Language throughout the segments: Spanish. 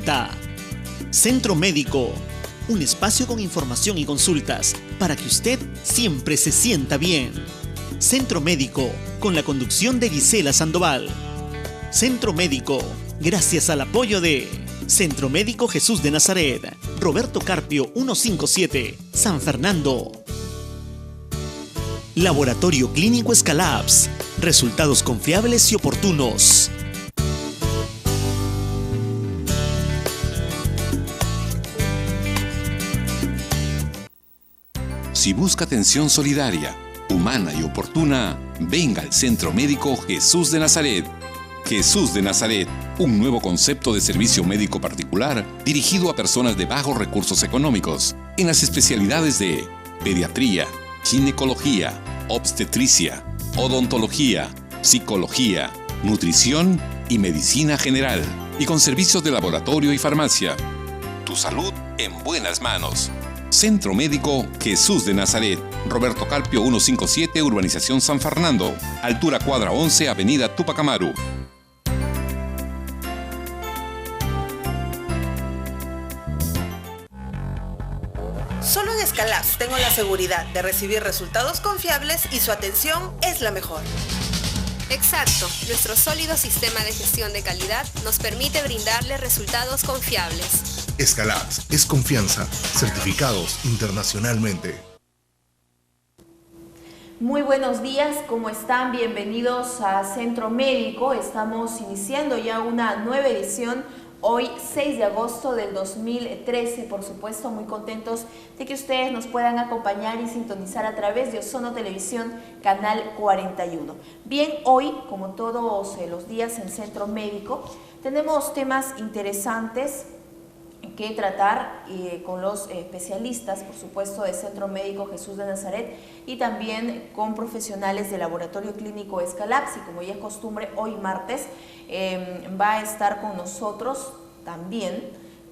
presenta Centro Médico, un espacio con información y consultas para que usted siempre se sienta bien. Centro Médico, con la conducción de Gisela Sandoval. Centro Médico, gracias al apoyo de Centro Médico Jesús de Nazaret, Roberto Carpio 157, San Fernando. Laboratorio Clínico Escalabs, resultados confiables y oportunos. Si busca atención solidaria, humana y oportuna, venga al Centro Médico Jesús de Nazaret. Jesús de Nazaret, un nuevo concepto de servicio médico particular dirigido a personas de bajos recursos económicos, en las especialidades de pediatría, ginecología, obstetricia, odontología, psicología, nutrición y medicina general, y con servicios de laboratorio y farmacia. Tu salud en buenas manos. Centro Médico Jesús de Nazaret, Roberto Carpio 157, Urbanización San Fernando, altura cuadra 11, Avenida Túpac Amaru. Solo en Escalabs tengo la seguridad de recibir resultados confiables y su atención es la mejor. Exacto, nuestro sólido sistema de gestión de calidad nos permite brindarle resultados confiables. Escalabs es confianza, certificados internacionalmente. Muy buenos días, ¿cómo están? Bienvenidos a Centro Médico. Estamos iniciando ya una nueva edición. Hoy, 6 de agosto del 2013, por supuesto, muy contentos de que ustedes nos puedan acompañar y sintonizar a través de Ozono Televisión, Canal 41. Bien, hoy, como todos los días en Centro Médico, tenemos temas interesantes que tratar con los especialistas, por supuesto, de Centro Médico Jesús de Nazaret y también con profesionales del Laboratorio Clínico Escalabs. Y como ya es costumbre, hoy martes va a estar con nosotros también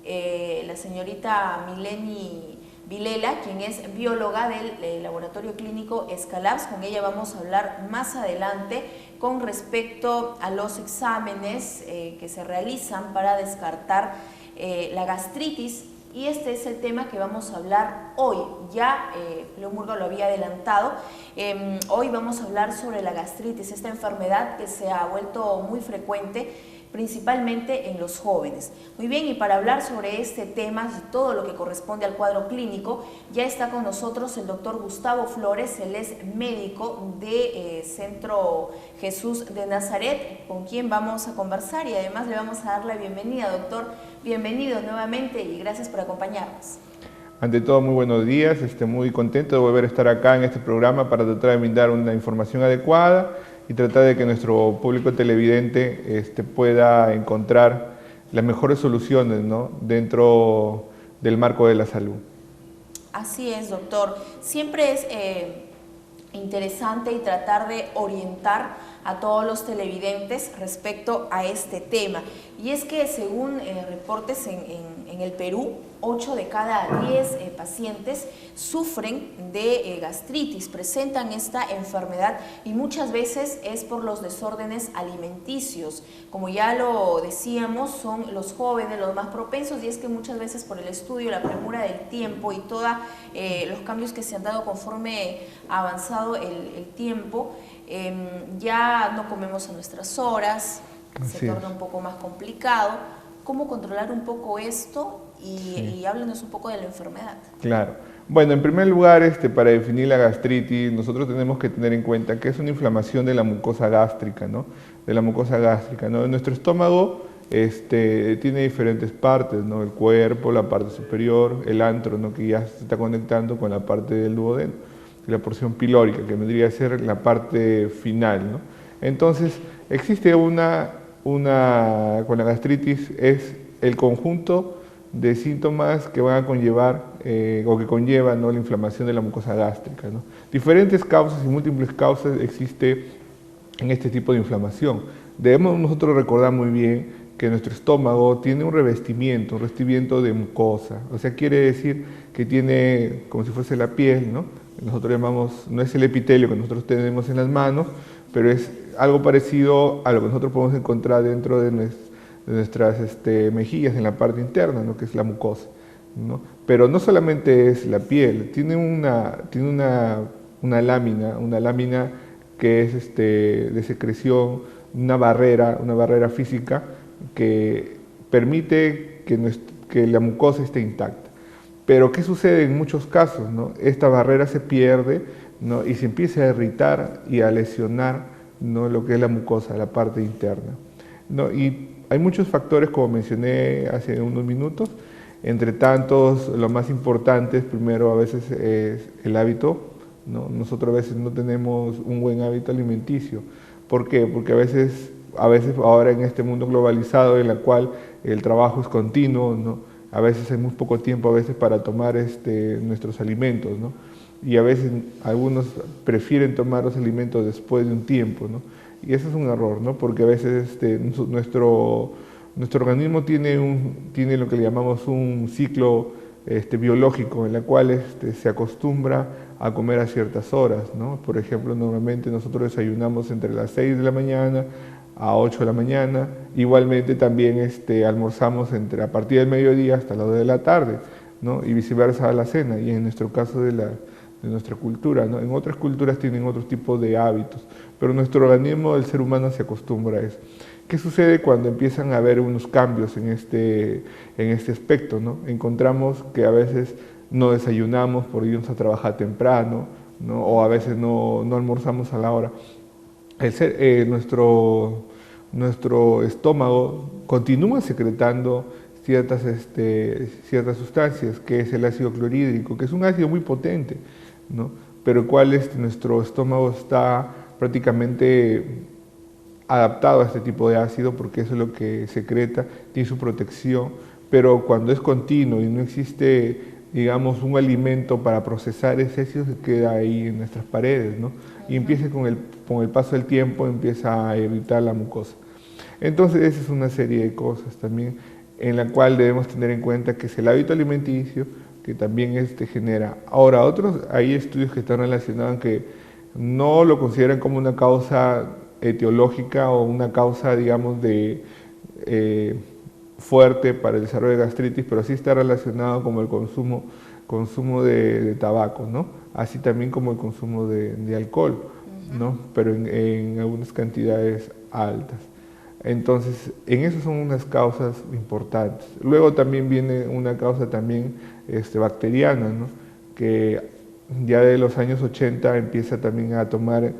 la señorita Mileni Vilela, quien es bióloga del Laboratorio Clínico Escalabs. Con ella vamos a hablar más adelante con respecto a los exámenes que se realizan para descartar la gastritis, y este es el tema que vamos a hablar hoy. Ya León Murga lo había adelantado. Hoy vamos a hablar sobre la gastritis, esta enfermedad que se ha vuelto muy frecuente principalmente en los jóvenes. Muy bien, y para hablar sobre este tema y todo lo que corresponde al cuadro clínico, ya está con nosotros el doctor Gustavo Flores. Él es médico de Centro Jesús de Nazaret, con quien vamos a conversar y además le vamos a dar la bienvenida. Doctor, bienvenido nuevamente y gracias por acompañarnos. Ante todo, muy buenos días, muy contento de volver a estar acá en este programa para tratar de brindar una información adecuada y tratar de que nuestro público televidente pueda encontrar las mejores soluciones, ¿no?, dentro del marco de la salud. Así es, doctor. Siempre es interesante y tratar de orientar a todos los televidentes respecto a este tema. Y es que según reportes en el Perú, 8 de cada 10 pacientes sufren de gastritis, presentan esta enfermedad y muchas veces es por los desórdenes alimenticios. Como ya lo decíamos, son los jóvenes los más propensos, y es que muchas veces por el estudio, la premura del tiempo y todos los cambios que se han dado conforme ha avanzado el tiempo, ya no comemos a nuestras horas, se torna un poco más complicado. ¿Cómo controlar un poco esto? Y háblenos un poco de la enfermedad. Claro. Bueno, en primer lugar, para definir la gastritis, nosotros tenemos que tener en cuenta que es una inflamación de la mucosa gástrica, ¿no? De la mucosa gástrica, ¿no? Nuestro estómago tiene diferentes partes, ¿no? El cuerpo, la parte superior, el antro, ¿no?, que ya se está conectando con la parte del duodeno, y la porción pilórica, que vendría a ser la parte final, ¿no? Entonces, existe con la gastritis, es el conjunto de síntomas que van a conllevar o que conllevan, ¿no?, la inflamación de la mucosa gástrica, ¿no? Diferentes causas y múltiples causas existe en este tipo de inflamación. Debemos nosotros recordar muy bien que nuestro estómago tiene un revestimiento de mucosa, o sea, quiere decir que tiene como si fuese la piel, ¿no? Nosotros llamamos, no es el epitelio que nosotros tenemos en las manos, pero es algo parecido a lo que nosotros podemos encontrar dentro de nuestras mejillas, en la parte interna, ¿no? Que es la mucosa, ¿no? Pero no solamente es la piel, tiene una lámina que es de secreción, una barrera física que permite que la mucosa esté intacta. Pero ¿qué sucede en muchos casos, ¿no? Esta barrera se pierde, ¿no? Y se empieza a irritar y a lesionar, ¿no? Lo que es la mucosa, la parte interna, ¿no? Y hay muchos factores, como mencioné hace unos minutos. Entre tantos, lo más importante primero a veces es el hábito, ¿no? Nosotros a veces no tenemos un buen hábito alimenticio. ¿Por qué? Porque a veces ahora en este mundo globalizado en el cual el trabajo es continuo, ¿no? A veces hay muy poco tiempo para tomar nuestros alimentos, ¿no? Y a veces algunos prefieren tomar los alimentos después de un tiempo, ¿no? Y eso es un error, ¿no? Porque a veces nuestro organismo tiene lo que le llamamos un ciclo biológico, en el cual se acostumbra a comer a ciertas horas, ¿no? Por ejemplo, normalmente nosotros desayunamos entre las 6 de la mañana a 8 de la mañana, igualmente también almorzamos a partir del mediodía hasta las 2 de la tarde, ¿no? Y viceversa a la cena, y en nuestro caso de nuestra cultura, ¿no? En otras culturas tienen otro tipo de hábitos, pero nuestro organismo, el ser humano, se acostumbra a eso. ¿Qué sucede cuando empiezan a haber unos cambios en este aspecto, ¿no? Encontramos que a veces no desayunamos por irnos a trabajar temprano, ¿no? O a veces no almorzamos a la hora. Nuestro estómago continúa secretando ciertas sustancias, que es el ácido clorhídrico, que es un ácido muy potente, ¿no? Pero el cual nuestro estómago está prácticamente adaptado a este tipo de ácido, porque eso es lo que secreta, tiene su protección, pero cuando es continuo y no existe, digamos, un alimento para procesar ese ácido, se queda ahí en nuestras paredes, ¿no? Y empieza con el paso del tiempo, empieza a irritar la mucosa. Entonces, esa es una serie de cosas también en la cual debemos tener en cuenta, que es el hábito alimenticio, que también genera. Ahora, hay estudios que están relacionados, que no lo consideran como una causa etiológica o una causa, digamos, fuerte para el desarrollo de gastritis, pero sí está relacionado como el consumo de tabaco, ¿no? Así también como el consumo de alcohol, ¿no? Pero en algunas cantidades altas. Entonces, en eso son unas causas importantes. Luego también viene una causa también bacteriana, ¿no? Que ya de los años 80 empieza también a tomar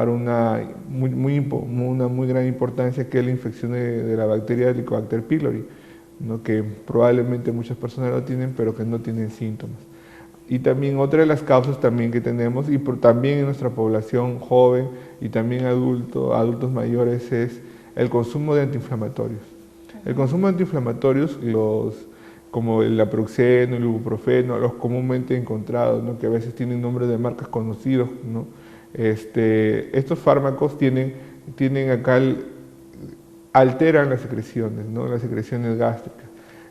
una muy gran importancia, que es la infección de la bacteria Helicobacter pylori, ¿no? Que probablemente muchas personas lo tienen, pero que no tienen síntomas. Y también otra de las causas también que tenemos, y también en nuestra población joven y también adultos mayores, es el consumo de antiinflamatorios. El consumo de antiinflamatorios, como el naproxeno, el ibuprofeno, los comúnmente encontrados, ¿no? Que a veces tienen nombres de marcas conocidos, ¿no? Estos fármacos alteran las secreciones, ¿no? Las secreciones gástricas.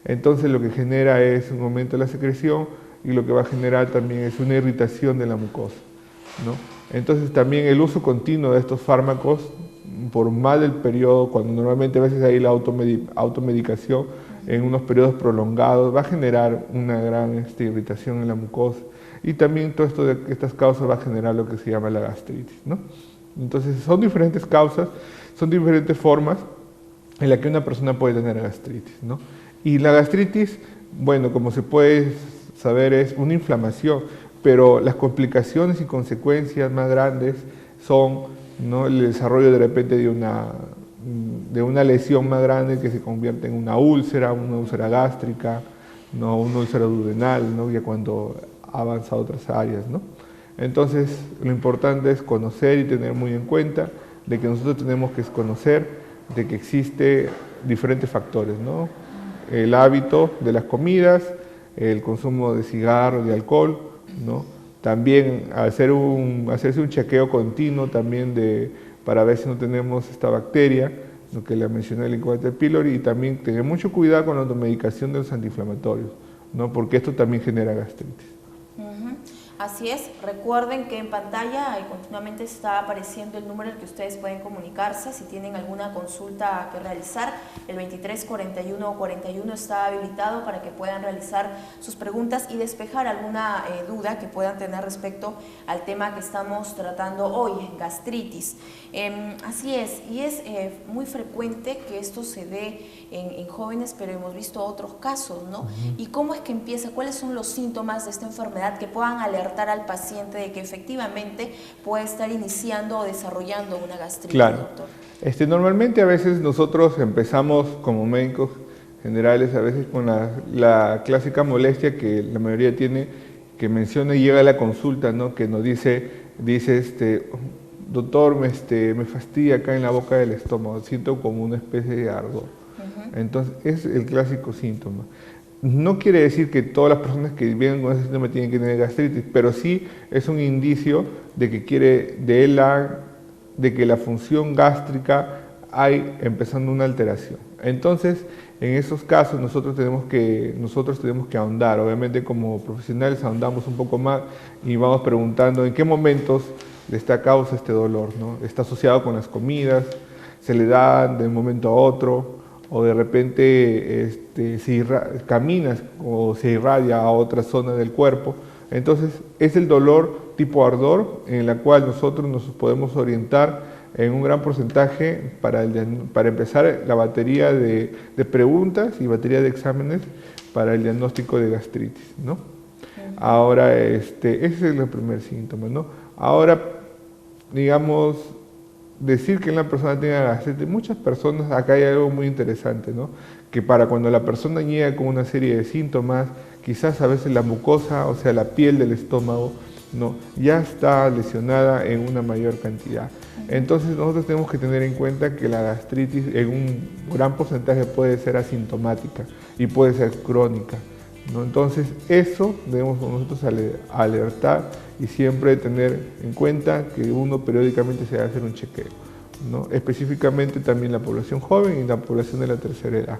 Entonces lo que genera es un aumento de la secreción, y lo que va a generar también es una irritación de la mucosa, ¿no? Entonces también el uso continuo de estos fármacos por más del periodo, cuando normalmente a veces hay la automedicación, en unos periodos prolongados, va a generar una gran irritación en la mucosa, y también todo esto de estas causas va a generar lo que se llama la gastritis, ¿no? Entonces son diferentes causas, son diferentes formas en las que una persona puede tener gastritis, ¿no? Y la gastritis, bueno, como se puede saber, es una inflamación, pero las complicaciones y consecuencias más grandes son, ¿no? El desarrollo de repente de una lesión más grande, que se convierte en una úlcera gástrica, ¿no? Una úlcera duodenal, ¿no? Ya cuando avanza a otras áreas, ¿no? Entonces, lo importante es conocer y tener muy en cuenta de que nosotros tenemos que conocer de que existe diferentes factores, ¿no? El hábito de las comidas, el consumo de cigarros, de alcohol, ¿no? También hacerse un chequeo continuo también para ver si no tenemos esta bacteria, lo que le mencioné, el Helicobacter pylori, y también tener mucho cuidado con la automedicación de los antiinflamatorios, ¿no? Porque esto también genera gastritis. Así es, recuerden que en pantalla continuamente está apareciendo el número al que ustedes pueden comunicarse si tienen alguna consulta que realizar. El 234141 está habilitado para que puedan realizar sus preguntas y despejar alguna duda que puedan tener respecto al tema que estamos tratando hoy, gastritis. Así es, y es muy frecuente que esto se dé en jóvenes, pero hemos visto otros casos, ¿no? ¿Y cómo es que empieza? ¿Cuáles son los síntomas de esta enfermedad que puedan alertar al paciente de que efectivamente puede estar iniciando o desarrollando una gastritis, claro, doctor? Normalmente a veces nosotros empezamos como médicos generales, a veces con la clásica molestia que la mayoría tiene, que menciona y llega a la consulta, ¿no? Que nos dice doctor, me fastidia acá en la boca del estómago, siento como una especie de ardor. Entonces es el clásico síntoma. No quiere decir que todas las personas que viven con ese síntoma tienen que tener gastritis, pero sí es un indicio de que de que la función gástrica hay empezando una alteración. Entonces, en esos casos nosotros tenemos que ahondar. Obviamente como profesionales ahondamos un poco más y vamos preguntando en qué momentos le está causa este dolor, ¿no? Está asociado con las comidas, se le da de un momento a otro, o de repente caminas o se irradia a otra zona del cuerpo. Entonces es el dolor tipo ardor en la cual nosotros nos podemos orientar en un gran porcentaje para empezar la batería de preguntas y batería de exámenes para el diagnóstico de gastritis, ¿no? Ahora, ese es el primer síntoma, ¿no? Ahora, digamos, decir que una persona tenga gastritis, muchas personas, acá hay algo muy interesante, ¿no? Que para cuando la persona llega con una serie de síntomas, quizás a veces la mucosa, o sea, la piel del estómago, ¿no? Ya está lesionada en una mayor cantidad. Entonces nosotros tenemos que tener en cuenta que la gastritis en un gran porcentaje puede ser asintomática y puede ser crónica, ¿no? Entonces eso debemos nosotros alertar y siempre tener en cuenta que uno periódicamente se debe hacer un chequeo, ¿no? Específicamente también la población joven y la población de la tercera edad.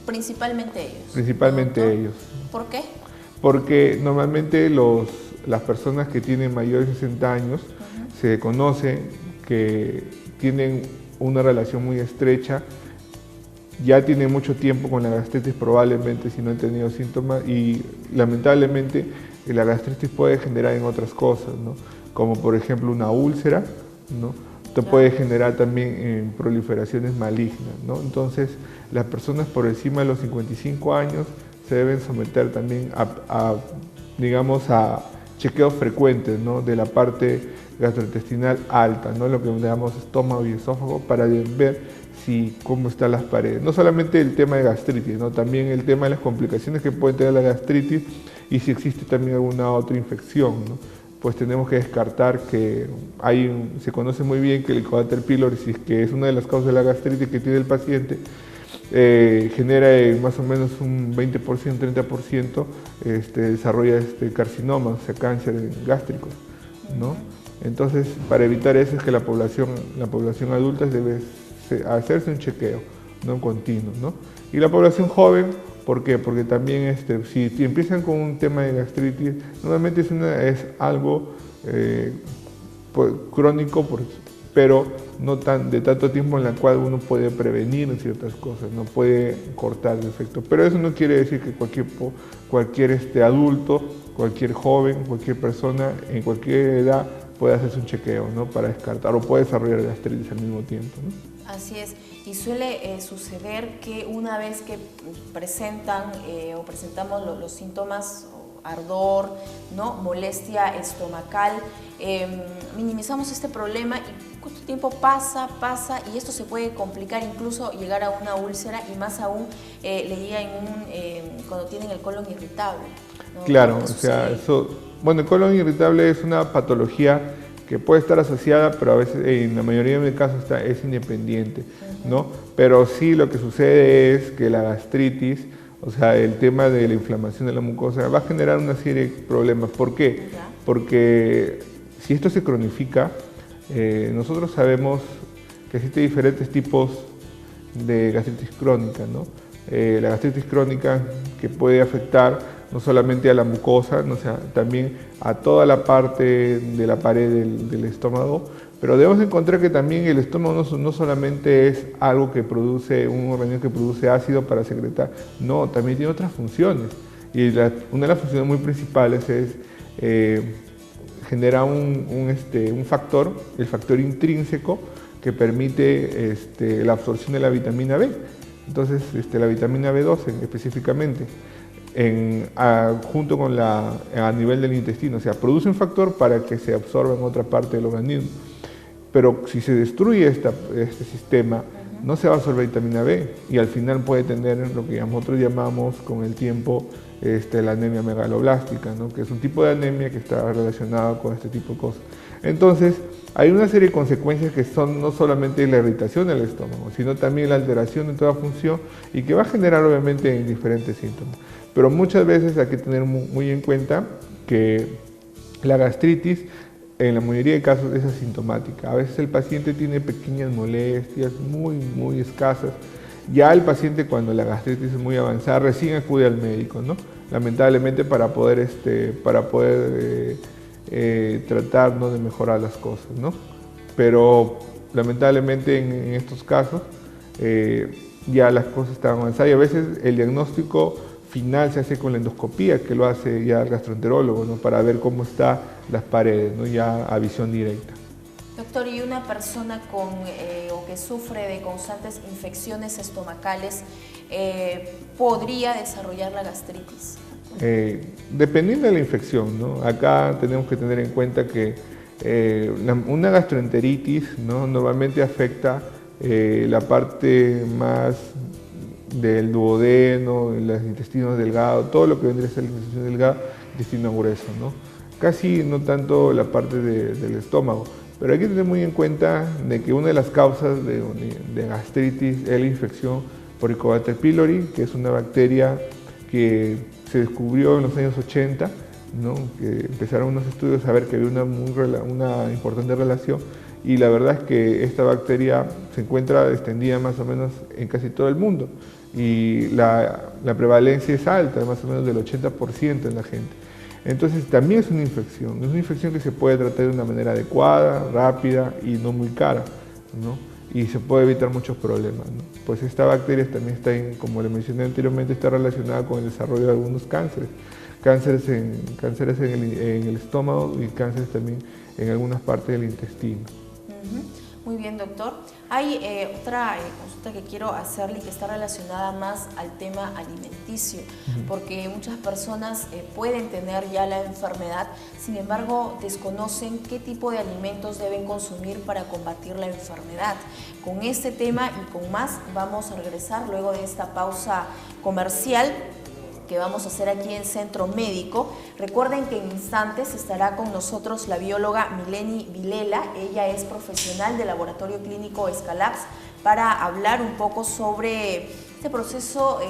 Principalmente ellos. Principalmente ¿Doctor? ellos. ¿Por qué? Porque normalmente las personas que tienen mayores de 60 años se conoce que tienen una relación muy estrecha, ya tienen mucho tiempo con la gastritis probablemente si no han tenido síntomas y lamentablemente la gastritis puede generar en otras cosas, ¿no? Como por ejemplo una úlcera, ¿no? Te puede generar también en proliferaciones malignas, ¿no? Entonces las personas por encima de los 55 años se deben someter también a chequeos frecuentes, ¿no? De la parte gastrointestinal alta, ¿no? Lo que llamamos estómago y esófago, para ver cómo están las paredes. No solamente el tema de gastritis, ¿no? También el tema de las complicaciones que puede tener la gastritis y si existe también alguna otra infección, ¿no? Pues tenemos que descartar que se conoce muy bien que el Helicobacter pylori, que es una de las causas de la gastritis que tiene el paciente, genera más o menos un 20%, 30% desarrolla carcinoma, o sea, cáncer gástrico, ¿no? Entonces, para evitar eso es que la población adulta debe hacerse un chequeo, ¿no? Continuo, ¿no? Y la población joven, ¿por qué? Porque también si empiezan con un tema de gastritis, normalmente es algo crónico, pero no de tanto tiempo en la cual uno puede prevenir ciertas cosas, no puede cortar el efecto. Pero eso no quiere decir que cualquier adulto, cualquier joven, cualquier persona en cualquier edad puede hacerse un chequeo, ¿no? Para descartar o puede desarrollar gastritis al mismo tiempo, ¿no? Así es, y suele suceder que una vez que presentan o presentamos los síntomas, ardor, ¿no? Molestia estomacal, minimizamos este problema y cuánto tiempo pasa y esto se puede complicar, incluso llegar a una úlcera y más aún le llega cuando tienen el colon irritable, ¿no? Claro, o sea, el colon irritable es una patología que puede estar asociada, pero a veces, en la mayoría de casos, es independiente, ¿no? Pero sí lo que sucede es que la gastritis, o sea, el tema de la inflamación de la mucosa, va a generar una serie de problemas. ¿Por qué? Porque si esto se cronifica, nosotros sabemos que existen diferentes tipos de gastritis crónica, ¿no? La gastritis crónica que puede afectar no solamente a la mucosa, ¿no? O sea, también a toda la parte de la pared del estómago, pero debemos encontrar que también el estómago no solamente es algo que produce, un organismo que produce ácido para secretar, no, también tiene otras funciones. Y una de las funciones muy principales es generar un factor, el factor intrínseco, que permite la absorción de la vitamina B. Entonces, la vitamina B12 específicamente, junto con a nivel del intestino, o sea, produce un factor para que se absorba en otra parte del organismo. Pero si se destruye este sistema, no se va a absorber vitamina B y al final puede tener lo que nosotros llamamos con el tiempo la anemia megaloblástica, ¿no? Que es un tipo de anemia que está relacionada con este tipo de cosas. Entonces, hay una serie de consecuencias que son no solamente la irritación del estómago, sino también la alteración de toda función y que va a generar obviamente diferentes síntomas. Pero muchas veces hay que tener muy en cuenta que la gastritis, en la mayoría de casos, es asintomática. A veces el paciente tiene pequeñas molestias muy escasas. Ya el paciente, cuando la gastritis es muy avanzada, recién acude al médico, ¿no? Lamentablemente para poder tratar, ¿no?, de mejorar las cosas, ¿no? Pero lamentablemente en estos casos ya las cosas están avanzadas y a veces el diagnóstico final se hace con la endoscopía, que lo hace ya el gastroenterólogo, ¿no?, para ver cómo están las paredes, ¿no?, ya a visión directa. Doctor, ¿y una persona o que sufre de constantes infecciones estomacales podría desarrollar la gastritis? Dependiendo de la infección, ¿no? Acá tenemos que tener en cuenta que una gastroenteritis, ¿no?, normalmente afecta la parte más del duodeno, los intestinos delgados, todo lo que vendría a ser el intestino delgado, intestino grueso, ¿no? Casi no tanto la parte del estómago. Pero hay que tener muy en cuenta de que una de las causas de gastritis es la infección por Helicobacter pylori, que es una bacteria que se descubrió en los años 80, ¿no?, que empezaron unos estudios a ver que había una importante relación, y la verdad es que esta bacteria se encuentra extendida más o menos en casi todo el mundo, y la prevalencia es alta, más o menos del 80% en la gente. Entonces también es una infección que se puede tratar de una manera adecuada, rápida y no muy cara, ¿no? Y se puede evitar muchos problemas, ¿no? Pues esta bacteria también está, como le mencioné anteriormente, está relacionada con el desarrollo de algunos cánceres en el estómago y cánceres también en algunas partes del intestino. Muy bien, doctor. Hay otra consulta que quiero hacerle que está relacionada más al tema alimenticio, porque muchas personas pueden tener ya la enfermedad, sin embargo desconocen qué tipo de alimentos deben consumir para combatir la enfermedad. Con este tema y con más vamos a regresar luego de esta pausa comercial que vamos a hacer aquí en Centro Médico. Recuerden que en instantes estará con nosotros la bióloga Mileni Vilela. Ella es profesional del Laboratorio Clínico Escalabs para hablar un poco sobre este proceso,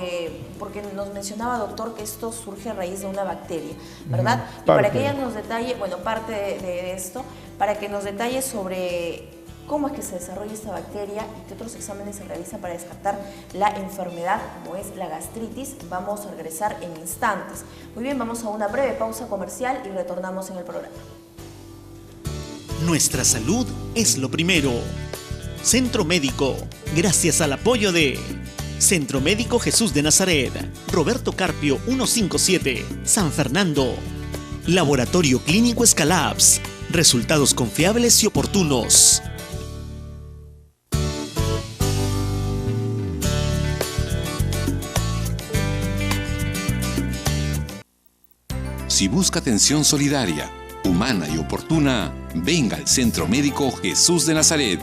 porque nos mencionaba, doctor, que esto surge a raíz de una bacteria, ¿verdad? Y para que ella nos detalle, bueno, parte de esto, para que nos detalle sobre cómo es que se desarrolla esta bacteria y qué otros exámenes se realizan para descartar la enfermedad como es la gastritis. Vamos a regresar en instantes. Muy bien, vamos a una breve pausa comercial y retornamos en el programa. Nuestra salud es lo primero. Centro Médico, gracias al apoyo de Centro Médico Jesús de Nazaret, Roberto Carpio 157, San Fernando. Laboratorio Clínico Escalabs, resultados confiables y oportunos. Si busca atención solidaria, humana y oportuna, venga al Centro Médico Jesús de Nazaret.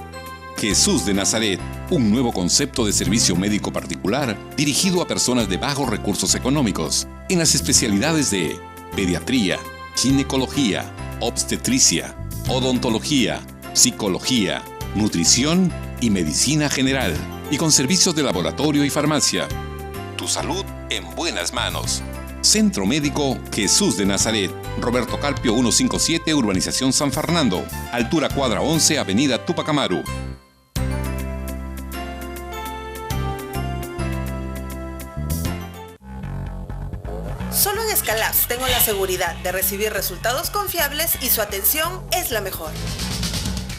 Jesús de Nazaret, un nuevo concepto de servicio médico particular dirigido a personas de bajos recursos económicos, en las especialidades de pediatría, ginecología, obstetricia, odontología, psicología, nutrición y medicina general, y con servicios de laboratorio y farmacia. Tu salud en buenas manos. Centro Médico Jesús de Nazaret, Roberto Carpio 157, Urbanización San Fernando, altura cuadra 11, Avenida Túpac Amaru. Solo en Scalabs tengo la seguridad de recibir resultados confiables y su atención es la mejor.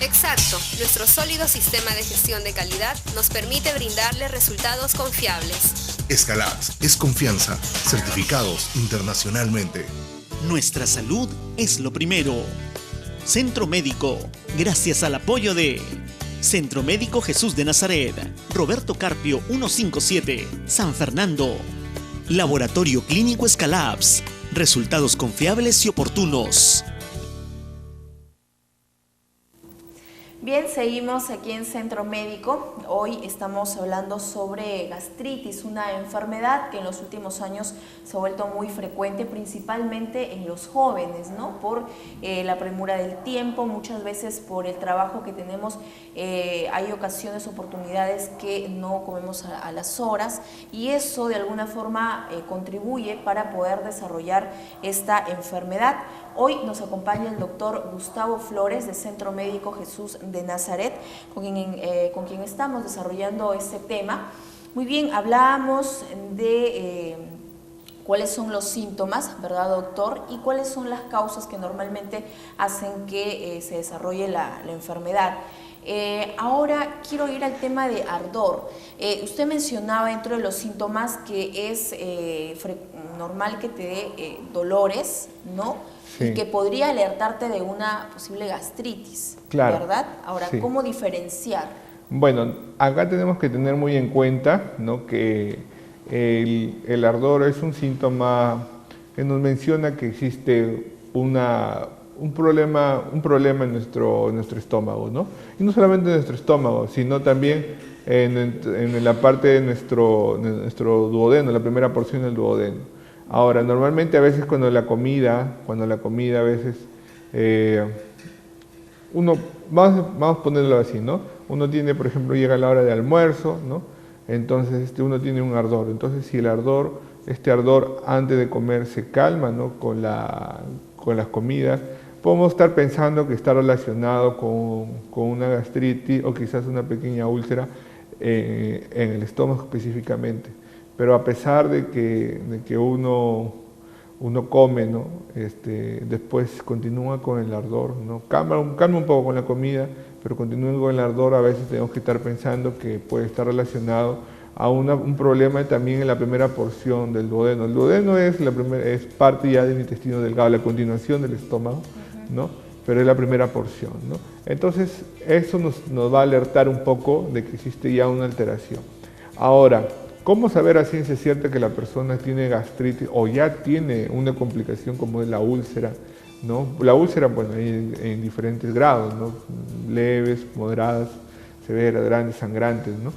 Exacto, nuestro sólido sistema de gestión de calidad nos permite brindarle resultados confiables. Scalabs es confianza, certificados internacionalmente. Nuestra salud es lo primero. Centro Médico, gracias al apoyo de Centro Médico Jesús de Nazaret, Roberto Carpio 157, San Fernando. Laboratorio Clínico Scalabs, resultados confiables y oportunos. Bien, seguimos aquí en Centro Médico. Hoy estamos hablando sobre gastritis, una enfermedad que en los últimos años se ha vuelto muy frecuente, principalmente en los jóvenes, ¿no? Por la premura del tiempo, muchas veces por el trabajo que tenemos, hay ocasiones, oportunidades que no comemos a las horas, y eso de alguna forma contribuye para poder desarrollar esta enfermedad. Hoy nos acompaña el doctor Gustavo Flores de Centro Médico Jesús de Nazaret, con quien estamos desarrollando este tema. Muy bien, hablábamos de cuáles son los síntomas, ¿verdad, doctor? Y cuáles son las causas que normalmente hacen que se desarrolle la enfermedad. Ahora quiero ir al tema de ardor. Usted mencionaba dentro de los síntomas que es normal que te dé dolores, ¿no? Sí. Y que podría alertarte de una posible gastritis, claro, ¿verdad? Ahora, sí. ¿Cómo diferenciar? Bueno, acá tenemos que tener muy en cuenta, ¿no?, que el ardor es un síntoma que nos menciona que existe un problema en nuestro estómago, ¿no? Y no solamente en nuestro estómago, sino también en la parte de nuestro duodeno, la primera porción del duodeno. Ahora, normalmente a veces cuando la comida a veces, vamos a ponerlo así, ¿no? Uno tiene, por ejemplo, llega la hora de almuerzo, ¿no? Entonces uno tiene un ardor. Entonces, si este ardor antes de comer se calma, ¿no?, con las comidas, podemos estar pensando que está relacionado con una gastritis o quizás una pequeña úlcera en el estómago específicamente. Pero a pesar de que uno come, ¿no?, después continúa con el ardor, ¿no? Calma un poco con la comida, pero continúa con el ardor. A veces tenemos que estar pensando que puede estar relacionado a un problema también en la primera porción del duodeno. El duodeno es parte ya del intestino delgado, la continuación del estómago, ¿no? Pero es la primera porción, ¿no? Entonces, eso nos va a alertar un poco de que existe ya una alteración. Ahora, ¿cómo saber a ciencia cierta que la persona tiene gastritis o ya tiene una complicación como es la úlcera, ¿no? La úlcera, bueno, hay en diferentes grados, ¿no? Leves, moderadas, severas, grandes, sangrantes, ¿no?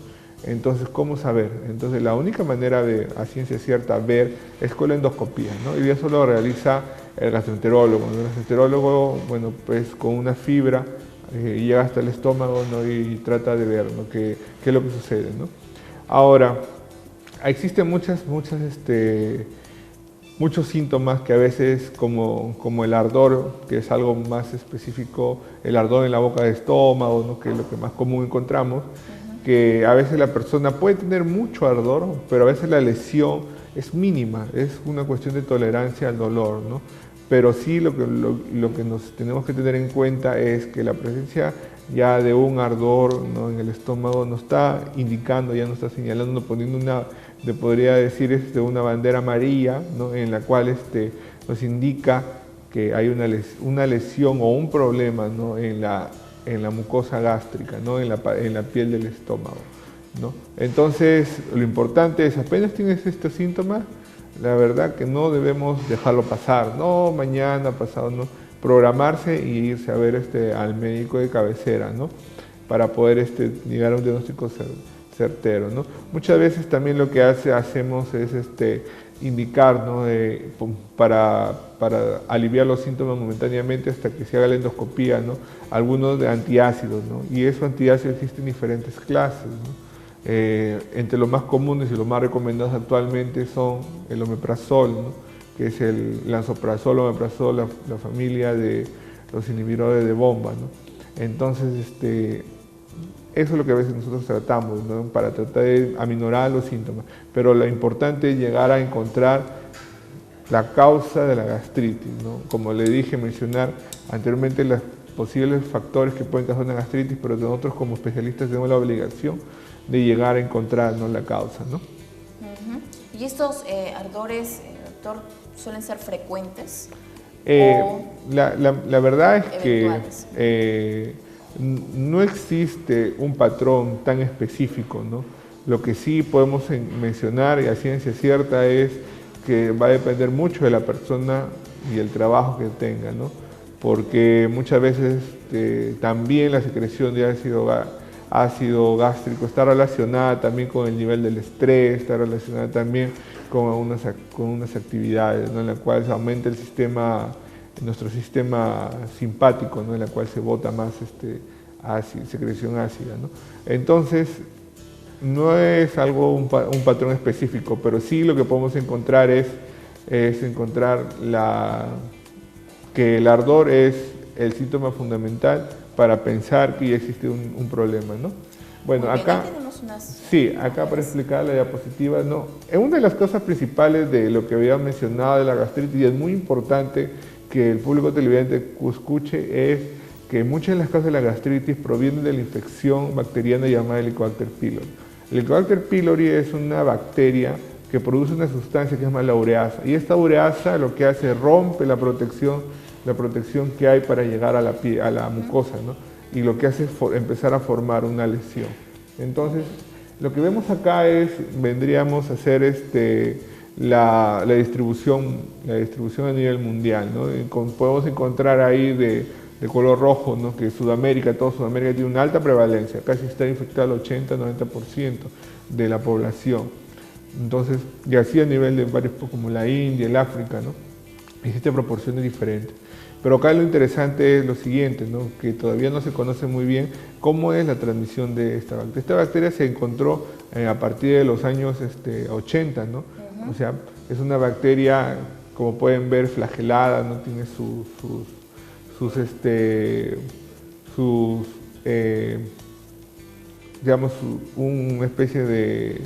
Entonces, ¿cómo saber? Entonces, la única manera de a ciencia cierta ver es con la endoscopía, ¿no? Y eso lo realiza el gastroenterólogo, ¿no? El gastroenterólogo, bueno, pues con una fibra llega hasta el estómago, ¿no?, y trata de ver, ¿no?, qué es lo que sucede, ¿no? Ahora, existen muchos síntomas que a veces, como el ardor, que es algo más específico, el ardor en la boca de estómago, ¿no?, que es lo que más común encontramos, que a veces la persona puede tener mucho ardor, pero a veces la lesión es mínima, es una cuestión de tolerancia al dolor, ¿no? Pero sí lo que nos tenemos que tener en cuenta es que la presencia ya de un ardor, ¿no?, en el estómago nos está indicando, ya nos está señalando, poniendo podría decir una bandera amarilla, ¿no?, en la cual nos indica que hay una lesión o un problema, ¿no?, en la mucosa gástrica, ¿no?, en la piel del estómago, ¿no? Entonces, lo importante es, apenas tienes estos síntomas, la verdad que no debemos dejarlo pasar, no mañana, pasado, no, programarse y irse a ver al médico de cabecera, ¿no?, para poder llegar a un diagnóstico certero, ¿no? Muchas veces también lo que hacemos es indicar, ¿no?, para aliviar los síntomas momentáneamente hasta que se haga la endoscopía, ¿no?, algunos de antiácidos, ¿no? Y esos antiácidos existen diferentes clases, ¿no? Entre los más comunes y los más recomendados actualmente son el omeprazol, ¿no?, que es el lansoprazol, omeprazol, la familia de los inhibidores de bomba, ¿no? Entonces, eso es lo que a veces nosotros tratamos, ¿no?, para tratar de aminorar los síntomas. Pero lo importante es llegar a encontrar la causa de la gastritis, ¿no? Como le dije, mencionar anteriormente los posibles factores que pueden causar una gastritis, pero nosotros como especialistas tenemos la obligación de llegar a encontrar, ¿no?, la causa, ¿no? ¿Y estos ardores, doctor, suelen ser frecuentes? La verdad es que no existe un patrón tan específico, ¿no? Lo que sí podemos mencionar, y a ciencia cierta, es que va a depender mucho de la persona y el trabajo que tenga, ¿no? Porque muchas veces también la secreción de ácido gástrico está relacionada también con el nivel del estrés, está relacionada también con unas actividades, ¿no?, en la cual se aumenta nuestro sistema simpático, ¿no?, en la cual se bota más secreción ácida, ¿no? Entonces, no es un patrón específico, pero sí lo que podemos encontrar es encontrar que el ardor es el síntoma fundamental para pensar que ya existe un problema, ¿no? Bueno, bien, acá tenemos unas sí, acá para explicar la diapositiva, no. Una de las cosas principales de lo que había mencionado de la gastritis, y es muy importante que el público televidente escuche, es que muchas de las causas de la gastritis provienen de la infección bacteriana llamada Helicobacter pylori. El Helicobacter pylori es una bacteria que produce una sustancia que se llama la ureasa, y esta ureasa lo que hace es rompe la protección que hay para llegar a la mucosa, ¿no? Y lo que hace es empezar a formar una lesión. Entonces, lo que vemos acá vendríamos a hacer la distribución a nivel mundial, ¿no? Podemos encontrar ahí de color rojo, ¿no?, que Sudamérica, toda Sudamérica tiene una alta prevalencia, casi está infectado el 80-90% de la población. Entonces, y así a nivel de varios, como la India, el África, ¿no?, existen proporciones diferentes. Pero acá lo interesante es lo siguiente, ¿no?, que todavía no se conoce muy bien cómo es la transmisión de esta bacteria. Esta bacteria se encontró a partir de los años 80, ¿no? O sea, es una bacteria, como pueden ver, flagelada, ¿no? Tiene digamos, una especie de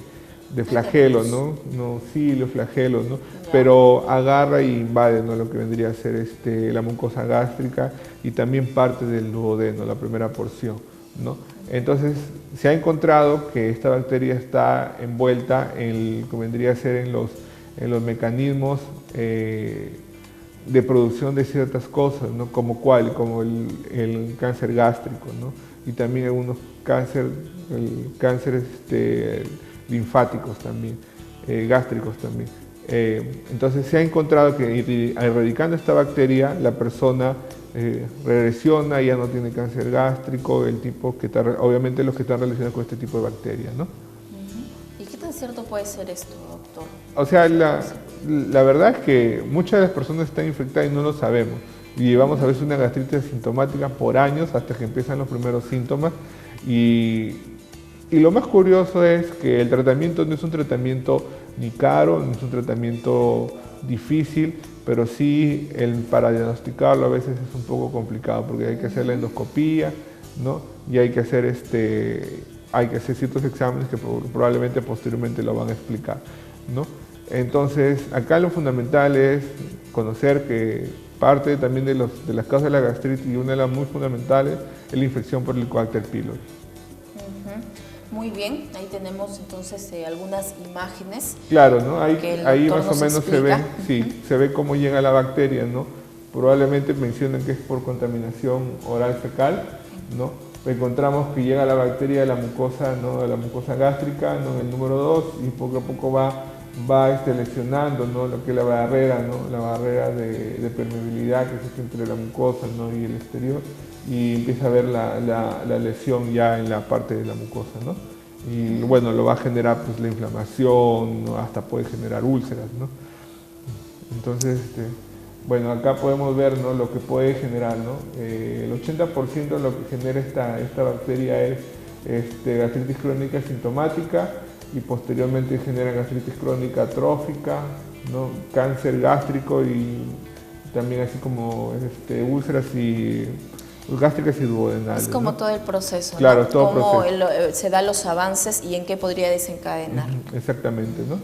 flagelo, ¿no? Cilio, flagelo, ¿no? Pero agarra y invade, ¿no?, lo que vendría a ser la mucosa gástrica y también parte del duodeno, la primera porción, ¿no? Entonces, se ha encontrado que esta bacteria está envuelta en lo que vendría a ser en los mecanismos de producción de ciertas cosas, ¿no?, como el cáncer gástrico, ¿no?, y también algunos cánceres linfáticos también, gástricos también. Entonces se ha encontrado que erradicando esta bacteria, la persona regresiona, ya no tiene cáncer gástrico, obviamente los que están relacionados con este tipo de bacterias, ¿no? ¿Y qué tan cierto puede ser esto, doctor? O sea, la verdad es que muchas de las personas están infectadas y no lo sabemos. Y llevamos a veces una gastritis asintomática por años hasta que empiezan los primeros síntomas. Y lo más curioso es que el tratamiento no es un tratamiento ni caro, no es un tratamiento difícil, pero sí para diagnosticarlo a veces es un poco complicado porque hay que hacer la endoscopía, ¿no? Y hay que hacer ciertos exámenes que probablemente posteriormente lo van a explicar, ¿no? Entonces, acá lo fundamental es conocer que parte también de las causas de la gastritis, y una de las muy fundamentales es la infección por Helicobacter pylori. Muy bien, ahí tenemos entonces algunas imágenes. Claro, ¿no? Ahí más o menos se ve, sí, se ve cómo llega la bacteria, ¿no? Probablemente mencionan que es por contaminación oral fecal, ¿no? Encontramos que llega la bacteria de la mucosa, ¿no?, de la mucosa gástrica, ¿no?, en el número 2, y poco a poco va lesionando, ¿no?, lo que es la barrera, ¿no?, la barrera de permeabilidad que existe entre la mucosa, ¿no?, y el exterior, y empieza a ver la lesión ya en la parte de la mucosa, ¿no? Y bueno, lo va a generar pues la inflamación, ¿no?, hasta puede generar úlceras, ¿no? Entonces, bueno, acá podemos ver, ¿no?, lo que puede generar, ¿no? El 80% de lo que genera esta bacteria es gastritis crónica sintomática, y posteriormente genera gastritis crónica atrófica, ¿no?, cáncer gástrico, y también así como úlceras gástricas y duodenales. Es como, ¿no?, todo el proceso, claro, ¿no? Todo el proceso. Se dan los avances y en qué podría desencadenar. Exactamente, ¿no?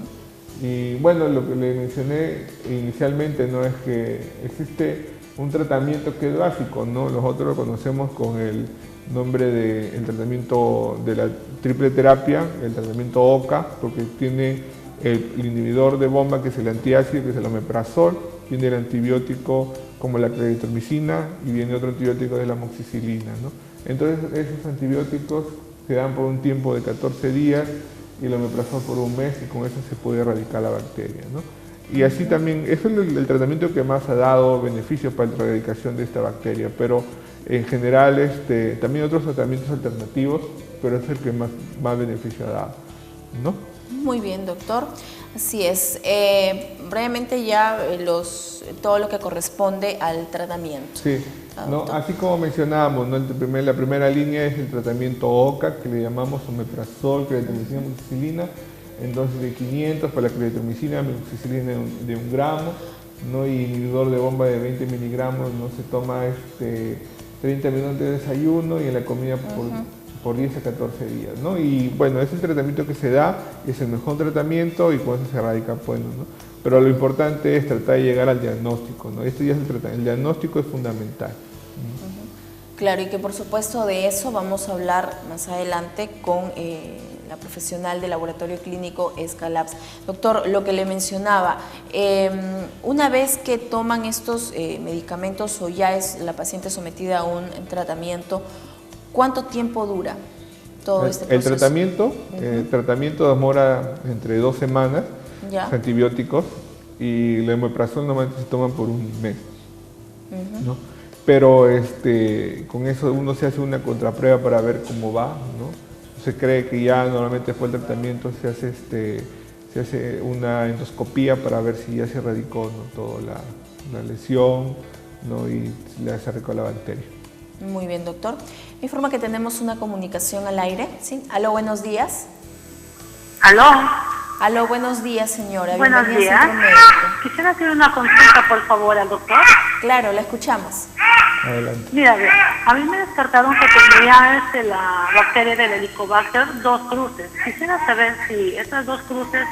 Y bueno, lo que le mencioné inicialmente, ¿no?, es que existe un tratamiento que es básico, ¿no? Nosotros lo conocemos con el nombre del tratamiento de la triple terapia, el tratamiento OCA, porque tiene el inhibidor de bomba, que es el antiácido, que es el omeprazol, tiene el antibiótico como la claritromicina y viene otro antibiótico de la amoxicilina, ¿no? Entonces esos antibióticos se dan por un tiempo de 14 días y el omeprazol por un mes, y con eso se puede erradicar la bacteria, ¿no? Y así también, eso es el tratamiento que más ha dado beneficios para la erradicación de esta bacteria, pero en general también otros tratamientos alternativos, pero es el que más beneficio ha dado, ¿no? Muy bien, doctor. Así es. Brevemente ya todo lo que corresponde al tratamiento. Sí, ¿no? Así como mencionábamos, ¿no?, la primera línea es el tratamiento OCA, que le llamamos omeprazol, claritromicina, amoxicilina, en dosis de 500 para la claritromicina, amoxicilina de 1 gramo, ¿no?, y inhibidor de bomba de 20 miligramos, ¿no? Se toma 30 minutos de desayuno y en la comida por 10 a 14 días, ¿no? Y bueno, es el tratamiento que se da, es el mejor tratamiento y con eso se erradica, bueno, ¿no? Pero lo importante es tratar de llegar al diagnóstico, ¿no? Este ya es el diagnóstico es fundamental. Claro, y que por supuesto de eso vamos a hablar más adelante con la profesional del laboratorio clínico Escalabs. Doctor, lo que le mencionaba, una vez que toman estos medicamentos o ya es la paciente sometida a un tratamiento, ¿cuánto tiempo dura todo este proceso? El tratamiento demora entre 2 semanas, los antibióticos, y el omeprazol normalmente se toman por un mes, ¿no? Pero con eso uno se hace una contraprueba para ver cómo va, ¿no? Se cree que ya normalmente después del tratamiento se hace una endoscopía para ver si ya se erradicó, ¿no?, toda la lesión, ¿no?, y se erradicó la bacteria. Muy bien, doctor. Me informa que tenemos una comunicación al aire. ¿Sí? Aló, buenos días. Aló. Aló, buenos días, señora. Buenos días. Quisiera hacer una consulta, por favor, al doctor. Claro, la escuchamos. Adelante. Mira, a mí me descartaron que tenía la bacteria del Helicobacter 2 cruces. Quisiera saber si esas 2 cruces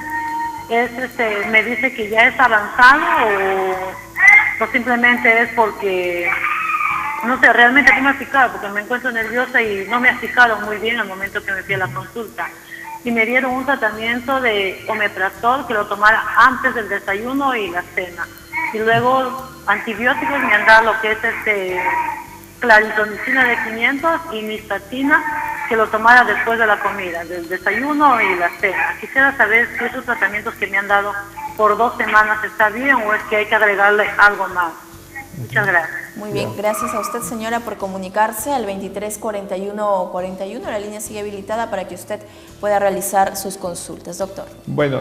me dice que ya es avanzado o simplemente es porque... No sé, realmente no me ha picado porque me encuentro nerviosa y no me ha picado muy bien al momento que me fui a la consulta. Y me dieron un tratamiento de omeprazol que lo tomara antes del desayuno y la cena. Y luego antibióticos me han dado lo que es claritromicina de 500 y nistatina que lo tomara después de la comida, del desayuno y la cena. Quisiera saber si esos tratamientos que me han dado por 2 semanas está bien o es que hay que agregarle algo más. Muchas gracias. Muy bien, gracias a usted, señora, por comunicarse al 234141. La línea sigue habilitada para que usted pueda realizar sus consultas, doctor. Bueno,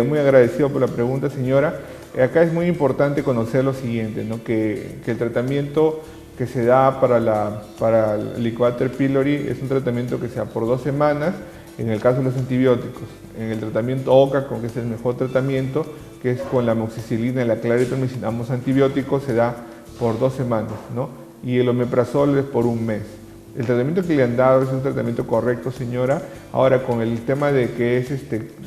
muy agradecido por la pregunta, señora. Acá es muy importante conocer lo siguiente, ¿no?, que el tratamiento que se da para el Helicobacter pylori es un tratamiento que se da por 2 semanas, en el caso de los antibióticos. En el tratamiento OCA, que es el mejor tratamiento, que es con la amoxicilina y la claritromicina, ambos antibióticos, se da por 2 semanas, ¿no? Y el omeprazol es por un mes. El tratamiento que le han dado es un tratamiento correcto, señora. Ahora, con el tema de que es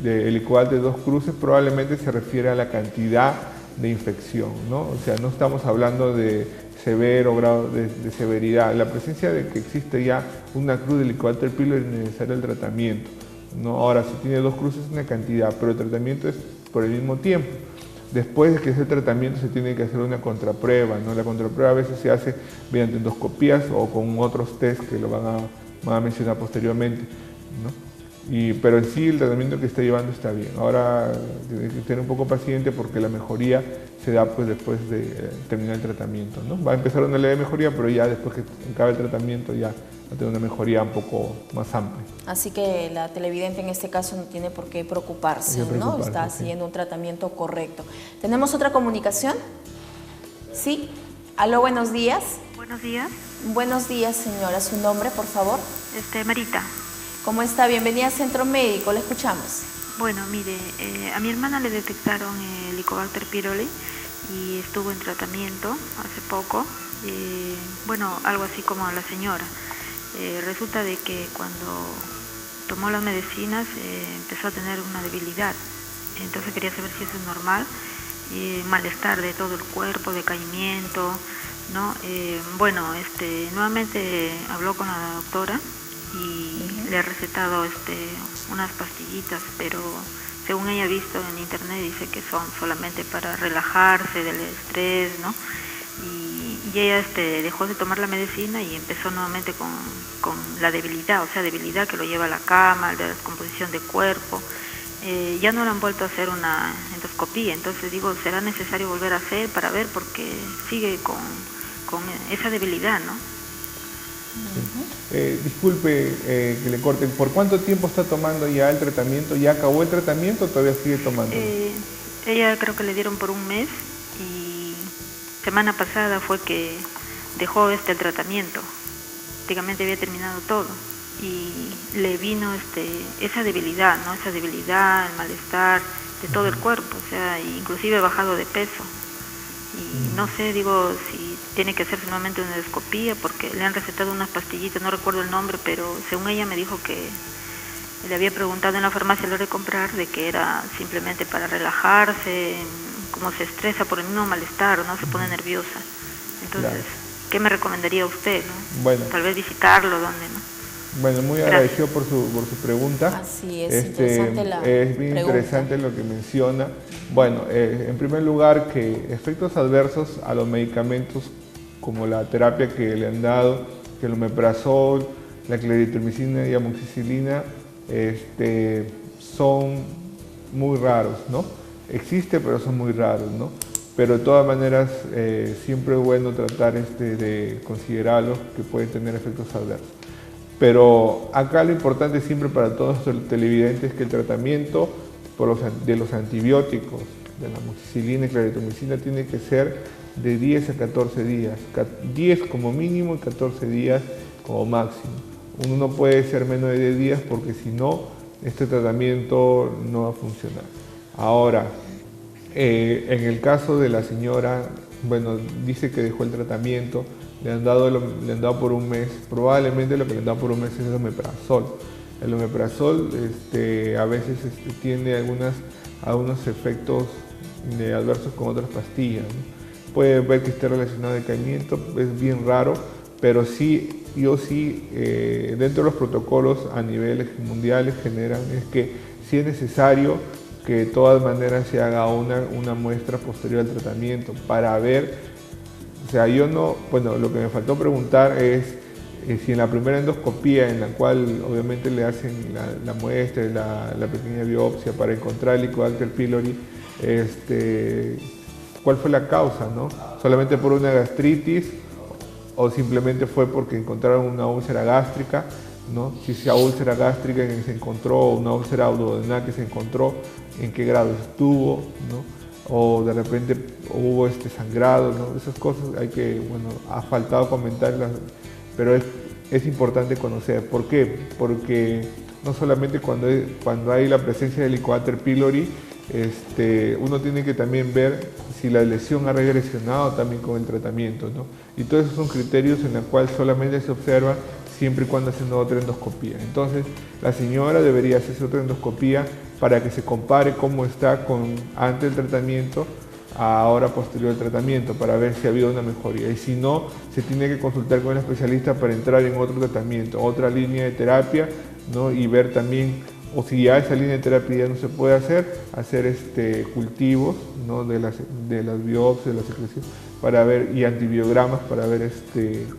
de Helicobacter de 2 cruces, probablemente se refiere a la cantidad de infección, ¿no? O sea, no estamos hablando de severo grado de severidad. La presencia de que existe ya una cruz de Helicobacter pylori es necesario el tratamiento, ¿no? Ahora, si tiene 2 cruces es una cantidad, pero el tratamiento es por el mismo tiempo. Después de que ese tratamiento se tiene que hacer una contraprueba, ¿no? La contraprueba a veces se hace mediante endoscopías o con otros test que lo van a mencionar posteriormente, ¿no? Pero en sí el tratamiento que está llevando está bien. Ahora tiene que ser un poco paciente porque la mejoría se da pues después de terminar el tratamiento, ¿no? Va a empezar una leve mejoría, pero ya después que acabe el tratamiento ya va a tener una mejoría un poco más amplia. Así que la televidente en este caso no tiene por qué preocuparse, ¿no? Está haciendo un tratamiento correcto. ¿Tenemos otra comunicación? Sí. Aló, buenos días. Buenos días. Buenos días, señora. ¿Su nombre, por favor? Marita. ¿Cómo está? Bienvenida a Centro Médico, le escuchamos. Bueno, mire, a mi hermana le detectaron el Helicobacter pylori y estuvo en tratamiento hace poco, bueno, algo así como a la señora. Resulta de que cuando tomó las medicinas empezó a tener una debilidad. entonces quería saber si eso es normal. Malestar de todo el cuerpo, decaimiento, ¿no? Bueno, nuevamente habló con la doctora y le ha recetado unas pastillitas, pero según ella ha visto en internet dice que son solamente para relajarse del estrés, ¿no? Y ella dejó de tomar la medicina y empezó nuevamente con la debilidad, o sea, debilidad que lo lleva a la cama, la descomposición de cuerpo. Ya no le han vuelto a hacer una endoscopía, entonces digo, será necesario volver a hacer para ver, porque sigue con esa debilidad, ¿no? Disculpe que le corten, ¿por cuánto tiempo está tomando ya el tratamiento? ¿Ya acabó el tratamiento o todavía sigue tomando? Ella creo que le dieron por un mes y semana pasada fue que dejó el tratamiento, prácticamente había terminado todo. Y le vino esa debilidad, ¿no? Esa debilidad, el malestar de todo el cuerpo, o sea, inclusive ha bajado de peso. Y no sé, digo, si tiene que hacerse nuevamente una endoscopía, porque le han recetado unas pastillitas, no recuerdo el nombre, pero según ella me dijo que le había preguntado en la farmacia a la hora de comprar de que era simplemente para relajarse, como se estresa por el mismo malestar, ¿no? Se pone nerviosa. Entonces, claro. ¿Qué me recomendaría usted, no? Bueno. Tal vez visitarlo, ¿dónde, no? Bueno, muy agradecido por su pregunta. Así es, interesante la es bien pregunta. Interesante lo que menciona. Bueno, en primer lugar, que efectos adversos a los medicamentos como la terapia que le han dado, que el omeprazol, la claritromicina y amoxicilina, son muy raros, ¿no? Existe, pero son muy raros, ¿no? Pero de todas maneras, siempre es bueno tratar de considerarlos, que pueden tener efectos adversos. Pero acá lo importante siempre para todos los televidentes es que el tratamiento de los antibióticos, de la amoxicilina y claritromicina, tiene que ser de 10 a 14 días. 10 como mínimo y 14 días como máximo. Uno no puede ser menos de 10 días porque si no, este tratamiento no va a funcionar. Ahora, en el caso de la señora, bueno, dice que dejó el tratamiento, le han dado por un mes, probablemente lo que le han dado por un mes es el omeprazol. El omeprazol a veces tiene algunos efectos adversos con otras pastillas, ¿no? Puede ver que esté relacionado al decaimiento, es bien raro, pero sí, dentro de los protocolos a niveles mundiales generan es que sí es necesario que de todas maneras se haga una muestra posterior al tratamiento para ver. O sea, lo que me faltó preguntar es si en la primera endoscopía, en la cual obviamente le hacen la muestra, la pequeña biopsia para encontrar el Helicobacter pylori, ¿cuál fue la causa, no? ¿Solamente por una gastritis o simplemente fue porque encontraron una úlcera gástrica, ¿no? Si esa úlcera gástrica que se encontró, o una úlcera abdominal que se encontró, ¿en qué grado estuvo, no? O de repente hubo sangrado, ¿no? Esas cosas ha faltado comentarlas, pero es importante conocer. ¿Por qué? Porque no solamente cuando hay la presencia del Helicobacter pylori, uno tiene que también ver si la lesión ha regresionado también con el tratamiento, ¿no? Y todos esos son criterios en los cuales solamente se observa siempre y cuando haciendo otra endoscopía. Entonces, la señora debería hacerse otra endoscopía para que se compare cómo está antes del tratamiento a ahora posterior al tratamiento, para ver si ha habido una mejoría. Y si no, se tiene que consultar con el especialista para entrar en otro tratamiento, otra línea de terapia, ¿no? Y ver también, o si ya esa línea de terapia ya no se puede hacer cultivos, ¿no? de las biopsias, de la secreción, para ver, y antibiogramas para ver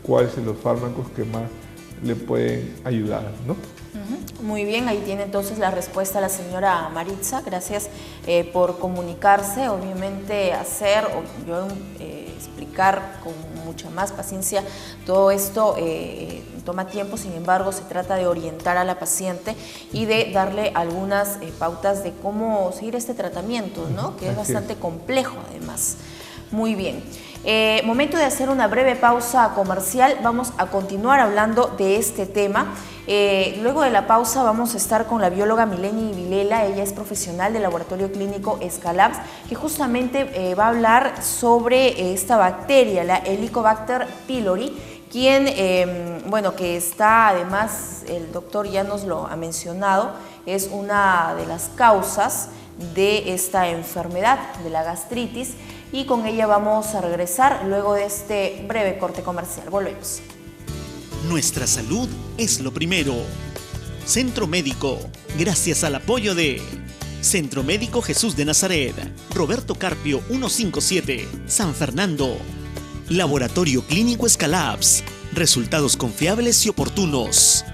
cuáles son los fármacos que más le pueden ayudar, ¿no? Muy bien, ahí tiene entonces la respuesta la señora Maritza. Gracias por comunicarse. Obviamente explicar con mucha más paciencia todo esto toma tiempo, sin embargo se trata de orientar a la paciente y de darle algunas pautas de cómo seguir este tratamiento, ¿no? Que es bastante complejo además. Muy bien. Momento de hacer una breve pausa comercial. Vamos a continuar hablando de este tema. Luego de la pausa vamos a estar con la bióloga Mileni Vilela. Ella es profesional del laboratorio clínico Scalabs, que justamente va a hablar sobre esta bacteria, la Helicobacter pylori, que está, además, el doctor ya nos lo ha mencionado, es una de las causas de esta enfermedad de la gastritis, y con ella vamos a regresar luego de este breve corte comercial. Volvemos. Nuestra salud es lo primero. Centro Médico, gracias al apoyo de Centro Médico Jesús de Nazaret, Roberto Carpio 157, San Fernando. Laboratorio Clínico Escalabs, resultados confiables y oportunos.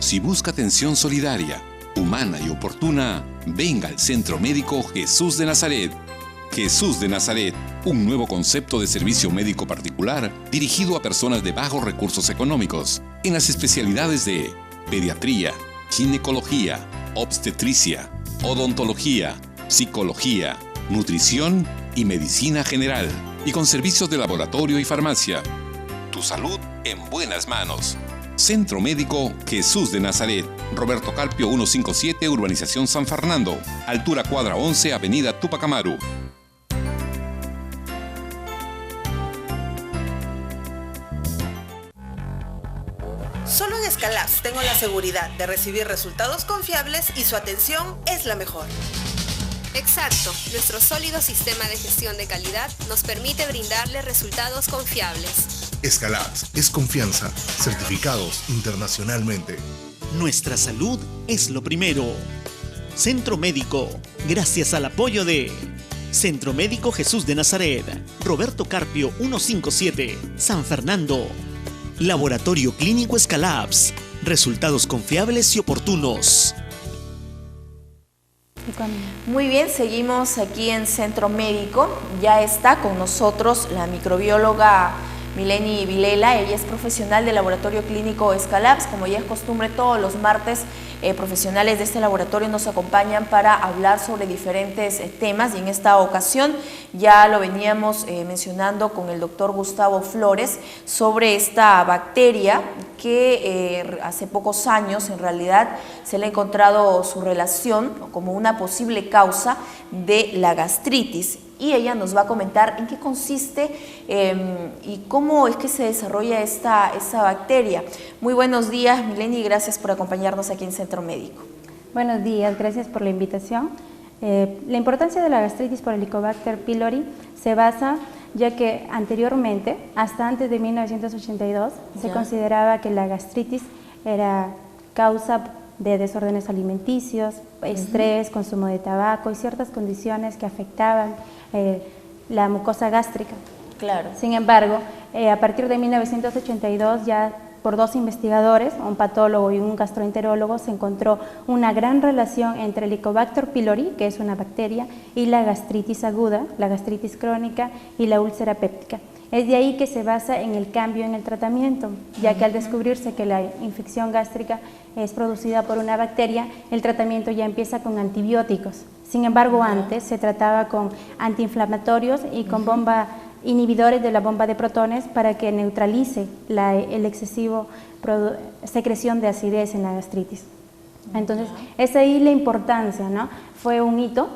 Si busca atención solidaria, humana y oportuna, venga al Centro Médico Jesús de Nazaret. Jesús de Nazaret, un nuevo concepto de servicio médico particular dirigido a personas de bajos recursos económicos, en las especialidades de pediatría, ginecología, obstetricia, odontología, psicología, nutrición y medicina general, y con servicios de laboratorio y farmacia. Tu salud en buenas manos. Centro Médico Jesús de Nazaret, Roberto Carpio 157, Urbanización San Fernando, altura cuadra 11, Avenida Tupac Amaru. Solo en Escalabs tengo la seguridad de recibir resultados confiables y su atención es la mejor. Exacto, nuestro sólido sistema de gestión de calidad nos permite brindarle resultados confiables. Escalabs es confianza, certificados internacionalmente. Nuestra salud es lo primero. Centro Médico, gracias al apoyo de Centro Médico Jesús de Nazaret, Roberto Carpio 157, San Fernando. Laboratorio Clínico Escalabs, resultados confiables y oportunos. Muy bien, seguimos aquí en Centro Médico. Ya está con nosotros la microbióloga Mileni Vilela. Ella es profesional del Laboratorio Clínico Escalabs. Como ya es costumbre, todos los martes profesionales de este laboratorio nos acompañan para hablar sobre diferentes temas, y en esta ocasión ya lo veníamos mencionando con el doctor Gustavo Flores sobre esta bacteria que hace pocos años en realidad se le ha encontrado su relación como una posible causa de la gastritis. Y ella nos va a comentar en qué consiste y cómo es que se desarrolla esta bacteria. Muy buenos días, Mileni, y gracias por acompañarnos aquí en Centro Médico. Buenos días, gracias por la invitación. La importancia de la gastritis por Helicobacter pylori se basa ya que anteriormente, hasta antes de 1982, se consideraba que la gastritis era causa de desórdenes alimenticios, estrés, consumo de tabaco y ciertas condiciones que afectaban la mucosa gástrica. Claro. Sin embargo, a partir de 1982 ya por dos investigadores, un patólogo y un gastroenterólogo, se encontró una gran relación entre el Helicobacter pylori, que es una bacteria, y la gastritis aguda, la gastritis crónica y la úlcera péptica. Es de ahí que se basa en el cambio en el tratamiento, ya que al descubrirse que la infección gástrica es producida por una bacteria, el tratamiento ya empieza con antibióticos. Sin embargo, antes se trataba con antiinflamatorios y con inhibidores de la bomba de protones para que neutralice el excesivo secreción de acidez en la gastritis. Entonces, es ahí la importancia, ¿no? Fue un hito.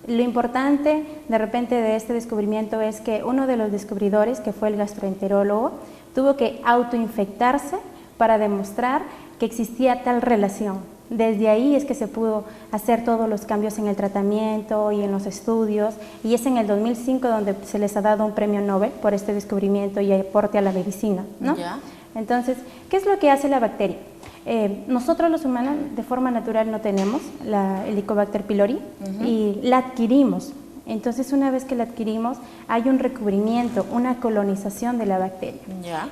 Lo importante de repente de este descubrimiento es que uno de los descubridores, que fue el gastroenterólogo, tuvo que autoinfectarse para demostrar que existía tal relación. Desde ahí es que se pudo hacer todos los cambios en el tratamiento y en los estudios, y es en el 2005 donde se les ha dado un premio Nobel por este descubrimiento y aporte a la medicina, ¿no? Entonces, ¿qué es lo que hace la bacteria? Nosotros los humanos de forma natural no tenemos el Helicobacter pylori y la adquirimos. Entonces, una vez que la adquirimos, hay un recubrimiento, una colonización de la bacteria.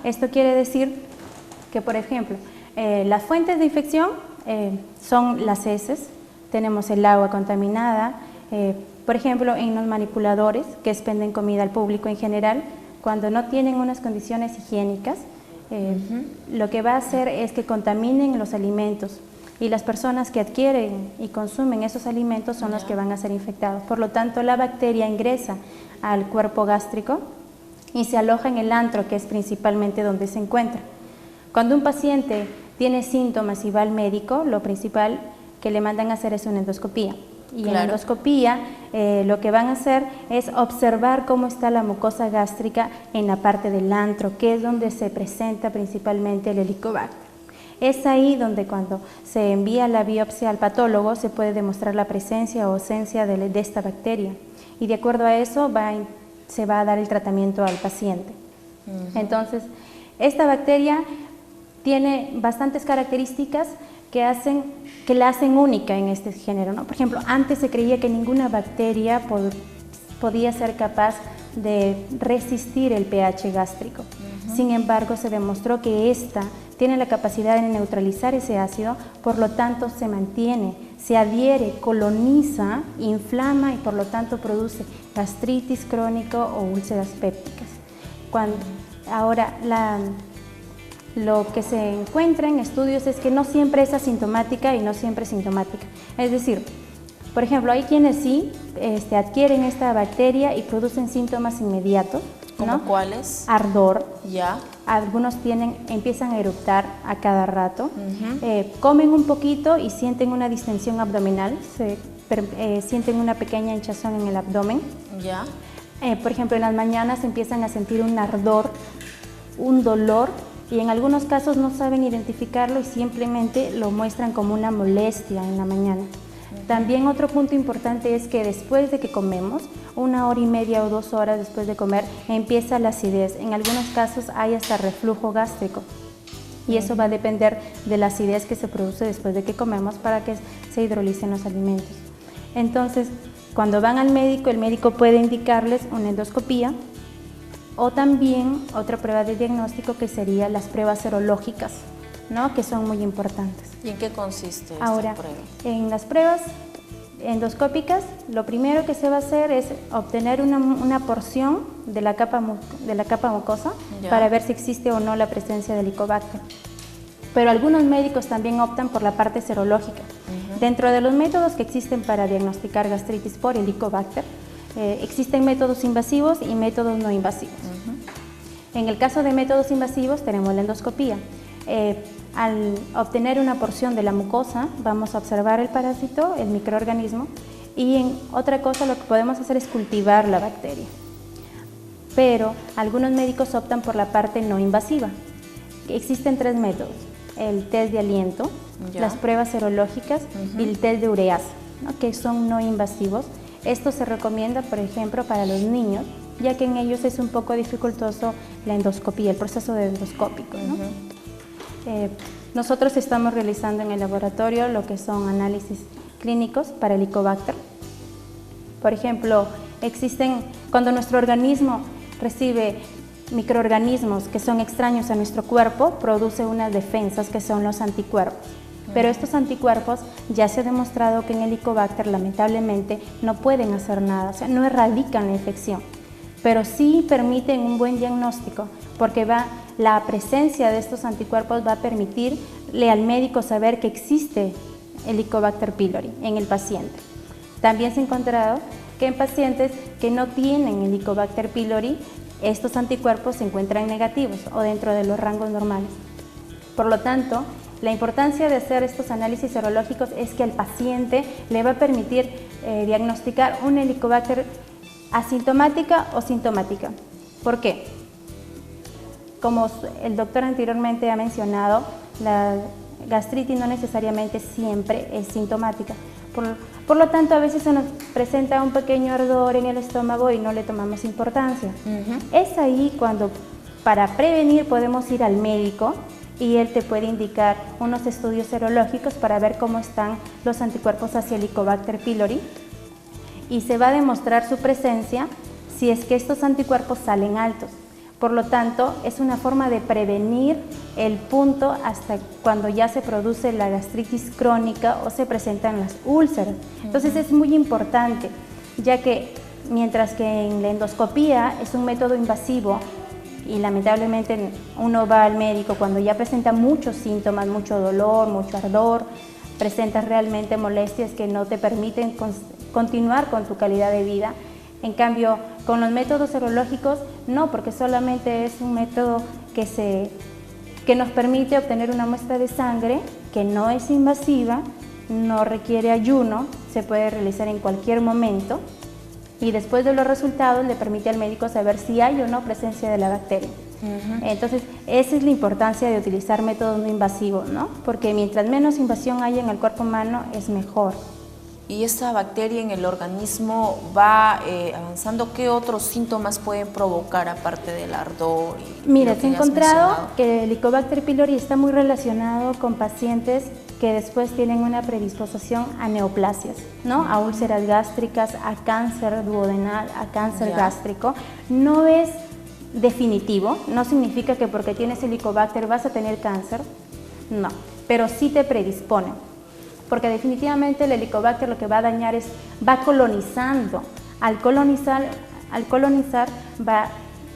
Esto quiere decir que, por ejemplo, las fuentes de infección son las heces, tenemos el agua contaminada, por ejemplo, en los manipuladores que expenden comida al público en general, cuando no tienen unas condiciones higiénicas, lo que va a hacer es que contaminen los alimentos, y las personas que adquieren y consumen esos alimentos son los que van a ser infectados. Por lo tanto, la bacteria ingresa al cuerpo gástrico y se aloja en el antro, que es principalmente donde se encuentra. Cuando un paciente tiene síntomas y va al médico, lo principal que le mandan a hacer es una endoscopía. Y en la endoscopía lo que van a hacer es observar cómo está la mucosa gástrica en la parte del antro, que es donde se presenta principalmente el Helicobacter. Es ahí donde cuando se envía la biopsia al patólogo se puede demostrar la presencia o ausencia de esta bacteria. Y de acuerdo a eso se va a dar el tratamiento al paciente. Entonces, esta bacteria tiene bastantes características que la hacen única en este género, ¿no? Por ejemplo, antes se creía que ninguna bacteria podía ser capaz de resistir el pH gástrico. Sin embargo, se demostró que esta tiene la capacidad de neutralizar ese ácido, por lo tanto se mantiene, se adhiere, coloniza, inflama y por lo tanto produce gastritis crónica o úlceras pépticas. Ahora, lo que se encuentra en estudios es que no siempre es asintomática y no siempre es sintomática. Es decir, por ejemplo, hay quienes sí adquieren esta bacteria y producen síntomas inmediatos. ¿Cómo cuáles? Ardor. Ya. Algunos empiezan a eructar a cada rato. Comen un poquito y sienten una distensión abdominal, sienten una pequeña hinchazón en el abdomen. Ya. Por ejemplo, en las mañanas empiezan a sentir un ardor, un dolor, y en algunos casos no saben identificarlo y simplemente lo muestran como una molestia en la mañana. También otro punto importante es que después de que comemos, 1 hora y media o 2 horas después de comer, empieza la acidez. En algunos casos hay hasta reflujo gástrico y eso va a depender de la acidez que se produce después de que comemos para que se hidrolicen los alimentos. Entonces, cuando van al médico, el médico puede indicarles una endoscopía o también otra prueba de diagnóstico que serían las pruebas serológicas, ¿no? Que son muy importantes. ¿Y en qué consiste esta Ahora, prueba? En las pruebas endoscópicas, lo primero que se va a hacer es obtener una porción de la capa mucosa para ver si existe o no la presencia de Helicobacter. Pero algunos médicos también optan por la parte serológica. Dentro de los métodos que existen para diagnosticar gastritis por Helicobacter, existen métodos invasivos y métodos no invasivos. En el caso de métodos invasivos tenemos la endoscopía. Al obtener una porción de la mucosa vamos a observar el parásito, el microorganismo, y otra cosa lo que podemos hacer es cultivar la bacteria. Pero algunos médicos optan por la parte no invasiva. Existen 3 métodos: el test de aliento, las pruebas serológicas y el test de ureasa, ¿no? Que son no invasivos. Esto se recomienda, por ejemplo, para los niños, ya que en ellos es un poco dificultoso la endoscopía, el proceso de endoscópico, ¿no? Nosotros estamos realizando en el laboratorio lo que son análisis clínicos para Helicobacter. Por ejemplo, cuando nuestro organismo recibe microorganismos que son extraños a nuestro cuerpo, produce unas defensas que son los anticuerpos. Pero estos anticuerpos ya se ha demostrado que en Helicobacter lamentablemente no pueden hacer nada, o sea, no erradican la infección, pero sí permiten un buen diagnóstico, porque la presencia de estos anticuerpos va a permitirle al médico saber que existe Helicobacter pylori en el paciente. También se ha encontrado que en pacientes que no tienen Helicobacter pylori, estos anticuerpos se encuentran negativos o dentro de los rangos normales. Por lo tanto, la importancia de hacer estos análisis serológicos es que al paciente le va a permitir diagnosticar una Helicobacter asintomática o sintomática. ¿Por qué? Como el doctor anteriormente ha mencionado, la gastritis no necesariamente siempre es sintomática. Por lo tanto, a veces se nos presenta un pequeño ardor en el estómago y no le tomamos importancia. Es ahí cuando, para prevenir, podemos ir al médico y él te puede indicar unos estudios serológicos para ver cómo están los anticuerpos hacia Helicobacter pylori y se va a demostrar su presencia si es que estos anticuerpos salen altos. Por lo tanto, es una forma de prevenir el punto hasta cuando ya se produce la gastritis crónica o se presentan las úlceras. Entonces es muy importante, ya que mientras que en la endoscopía es un método invasivo y lamentablemente uno va al médico cuando ya presenta muchos síntomas, mucho dolor, mucho ardor, presenta realmente molestias que no te permiten continuar con tu calidad de vida. En cambio, con los métodos serológicos, no, porque solamente es un método que nos permite obtener una muestra de sangre que no es invasiva no requiere ayuno, se puede realizar en cualquier momento y después de los resultados le permite al médico saber si hay o no presencia de la bacteria. Entonces, esa es la importancia de utilizar métodos no invasivos, ¿no? Porque mientras menos invasión haya en el cuerpo humano, es mejor. Y esta bacteria en el organismo va avanzando, ¿qué otros síntomas pueden provocar aparte del ardor? Mira, se ha encontrado que el Helicobacter pylori está muy relacionado con pacientes que después tienen una predisposición a neoplasias, ¿no? A úlceras gástricas, a cáncer duodenal, a cáncer gástrico. No es definitivo, no significa que porque tienes Helicobacter vas a tener cáncer, no, pero sí te predispone, porque definitivamente el Helicobacter lo que va a dañar es, va colonizando, al colonizar va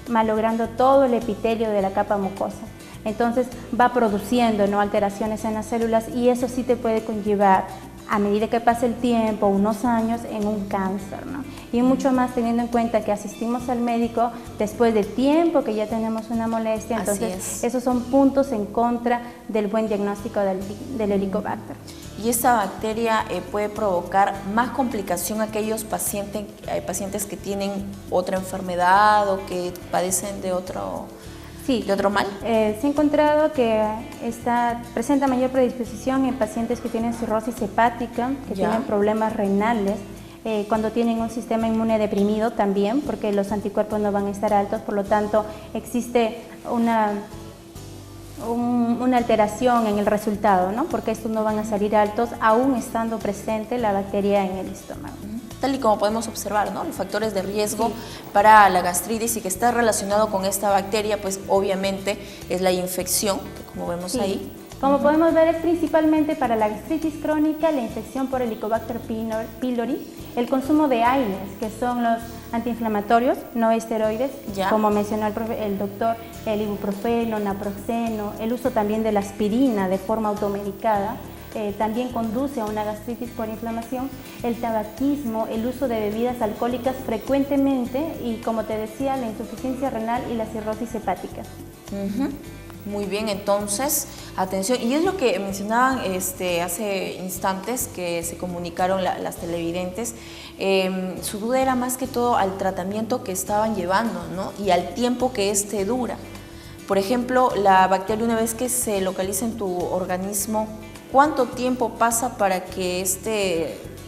malogrando todo el epitelio de la capa mucosa, entonces va produciendo, ¿no?, alteraciones en las células y eso sí te puede conllevar a medida que pasa el tiempo, unos años, en un cáncer, ¿no? Y mucho más teniendo en cuenta que asistimos al médico después de tiempo que ya tenemos una molestia, entonces esos son puntos en contra del buen diagnóstico del Helicobacter. ¿Y esta bacteria puede provocar más complicación a aquellos pacientes que tienen otra enfermedad o que padecen de otro mal? Se ha encontrado que presenta mayor predisposición en pacientes que tienen cirrosis hepática, que tienen problemas renales, cuando tienen un sistema inmune deprimido también, porque los anticuerpos no van a estar altos, por lo tanto existe una alteración en el resultado, ¿no? Porque estos no van a salir altos aún estando presente la bacteria en el estómago. Tal y como podemos observar, ¿no?, los factores de riesgo para la gastritis y que está relacionado con esta bacteria, pues obviamente es la infección, que como vemos ahí. Como podemos ver, es principalmente para la gastritis crónica, la infección por Helicobacter pylori, el consumo de AINES, que son los antiinflamatorios no esteroides, como mencionó el doctor, el ibuprofeno, naproxeno, el uso también de la aspirina de forma automedicada, también conduce a una gastritis por inflamación, el tabaquismo, el uso de bebidas alcohólicas frecuentemente y, como te decía, la insuficiencia renal y la cirrosis hepática. Muy bien, entonces, atención, y es lo que mencionaban hace instantes que se comunicaron las televidentes, su duda era más que todo al tratamiento que estaban llevando, ¿no?, y al tiempo que dura. Por ejemplo, la bacteria, una vez que se localiza en tu organismo, ¿cuánto tiempo pasa para que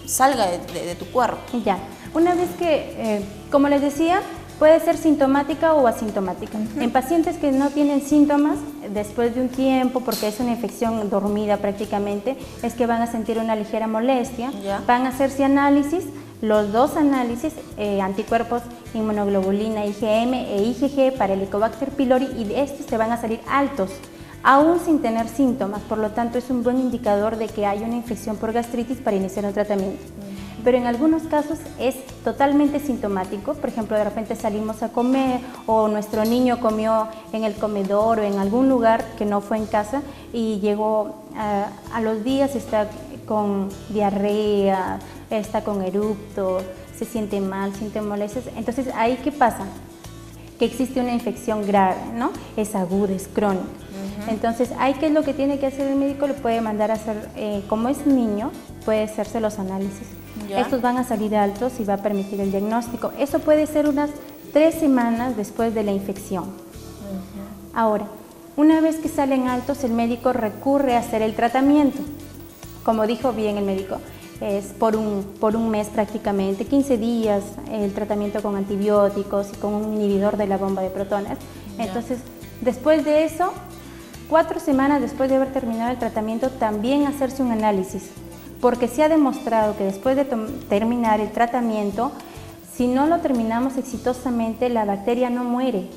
salga de tu cuerpo? Ya, una vez que, como les decía, puede ser sintomática o asintomática. En pacientes que no tienen síntomas, después de un tiempo, porque es una infección dormida prácticamente, es que van a sentir una ligera molestia, van a hacerse análisis, los dos análisis, anticuerpos, inmunoglobulina IgM e IgG para el Helicobacter pylori, y de estos te van a salir altos, aún sin tener síntomas, por lo tanto es un buen indicador de que hay una infección por gastritis para iniciar un tratamiento. Pero en algunos casos es totalmente sintomático, por ejemplo, de repente salimos a comer o nuestro niño comió en el comedor o en algún lugar que no fue en casa y llegó a los días, está con diarrea, está con eructos, se siente mal, siente molestias. Entonces, ¿ahí qué pasa? Que existe una infección grave, ¿no? Es aguda, es crónica. Entonces, ¿ahí qué es lo que tiene que hacer el médico? Le puede mandar a hacer, como es niño, puede hacerse los análisis. Estos van a salir altos y va a permitir el diagnóstico. Eso puede ser unas 3 semanas después de la infección. Ahora, una vez que salen altos, el médico recurre a hacer el tratamiento. Como dijo bien el médico, es por un mes prácticamente, 15 días el tratamiento con antibióticos y con un inhibidor de la bomba de protones. Entonces, después de eso, 4 semanas después de haber terminado el tratamiento, también hacerse un análisis, porque se ha demostrado que después de terminar el tratamiento, si no lo terminamos exitosamente, la bacteria no muere.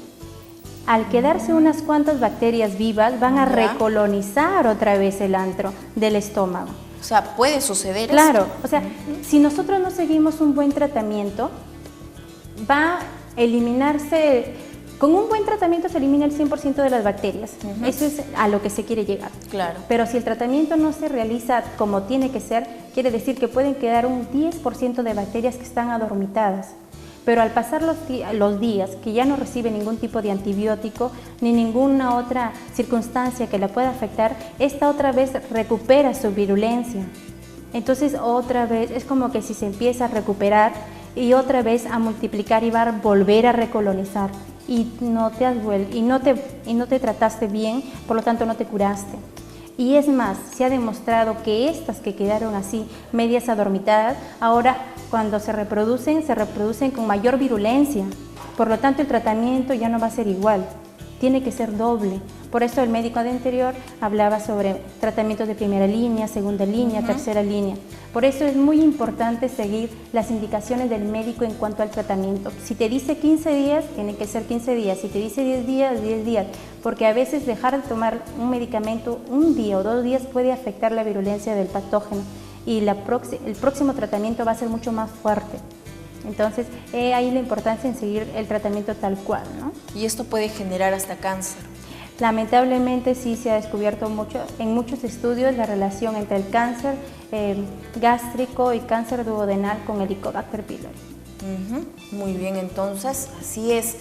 Al quedarse unas cuantas bacterias vivas, van a recolonizar otra vez el antro del estómago. O sea, ¿puede suceder Claro, esto? o sea, si nosotros no seguimos un buen tratamiento, va a eliminarse. Con un buen tratamiento se elimina el 100% de las bacterias. Eso es a lo que se quiere llegar. Claro. Pero si el tratamiento no se realiza como tiene que ser, quiere decir que pueden quedar un 10% de bacterias que están adormitadas. Pero al pasar los días, que ya no recibe ningún tipo de antibiótico ni ninguna otra circunstancia que la pueda afectar, esta otra vez recupera su virulencia. Entonces otra vez es como que si se empieza a recuperar y otra vez a multiplicar y va a volver a recolonizar y no te trataste bien, por lo tanto no te curaste. Y es más, se ha demostrado que estas que quedaron así, medias adormitadas, ahora cuando se reproducen con mayor virulencia. Por lo tanto, el tratamiento ya no va a ser igual, tiene que ser doble. Por eso el médico de anterior hablaba sobre tratamientos de primera línea, segunda línea, tercera línea. Por eso es muy importante seguir las indicaciones del médico en cuanto al tratamiento. Si te dice 15 días, tiene que ser 15 días. Si te dice 10 días, 10 días. Porque a veces dejar de tomar un medicamento un día o 2 días puede afectar la virulencia del patógeno. Y el próximo tratamiento va a ser mucho más fuerte. Entonces, ahí la importancia en seguir el tratamiento tal cual, ¿no? Y esto puede generar hasta cáncer. Lamentablemente sí se ha descubierto en muchos estudios la relación entre el cáncer gástrico y cáncer duodenal con Helicobacter pylori. Muy bien, entonces, así es.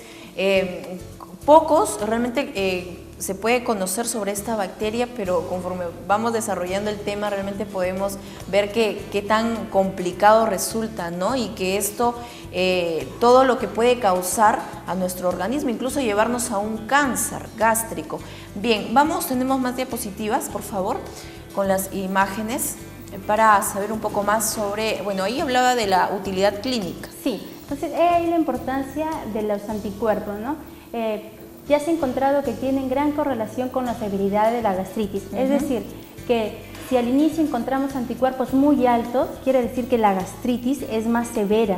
Pocos realmente se puede conocer sobre esta bacteria, pero conforme vamos desarrollando el tema realmente podemos ver qué tan complicado resulta, ¿no? Y que esto, todo lo que puede causar a nuestro organismo, incluso llevarnos a un cáncer gástrico. Bien, tenemos más diapositivas, por favor, con las imágenes para saber un poco más sobre, bueno, ahí hablaba de la utilidad clínica. Sí, entonces ahí la importancia de los anticuerpos, ¿no? Ya se ha encontrado que tienen gran correlación con la severidad de la gastritis. Es decir, que si al inicio encontramos anticuerpos muy altos, quiere decir que la gastritis es más severa.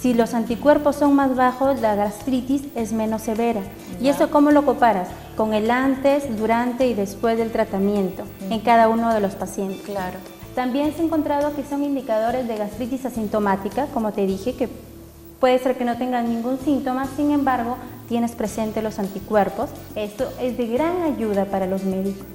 Si los anticuerpos son más bajos, la gastritis es menos severa. ¿Y eso cómo lo comparas? Con el antes, durante y después del tratamiento en cada uno de los pacientes. Claro. También se ha encontrado que son indicadores de gastritis asintomática, como te dije, que puede ser que no tengan ningún síntoma, sin embargo, tienes presente los anticuerpos. Esto es de gran ayuda para los médicos.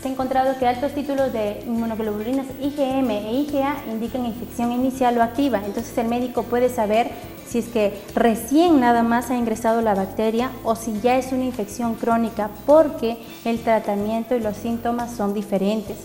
Se ha encontrado que altos títulos de inmunoglobulinas IgM e IgA indican infección inicial o activa. Entonces el médico puede saber si es que recién nada más ha ingresado la bacteria o si ya es una infección crónica, porque el tratamiento y los síntomas son diferentes.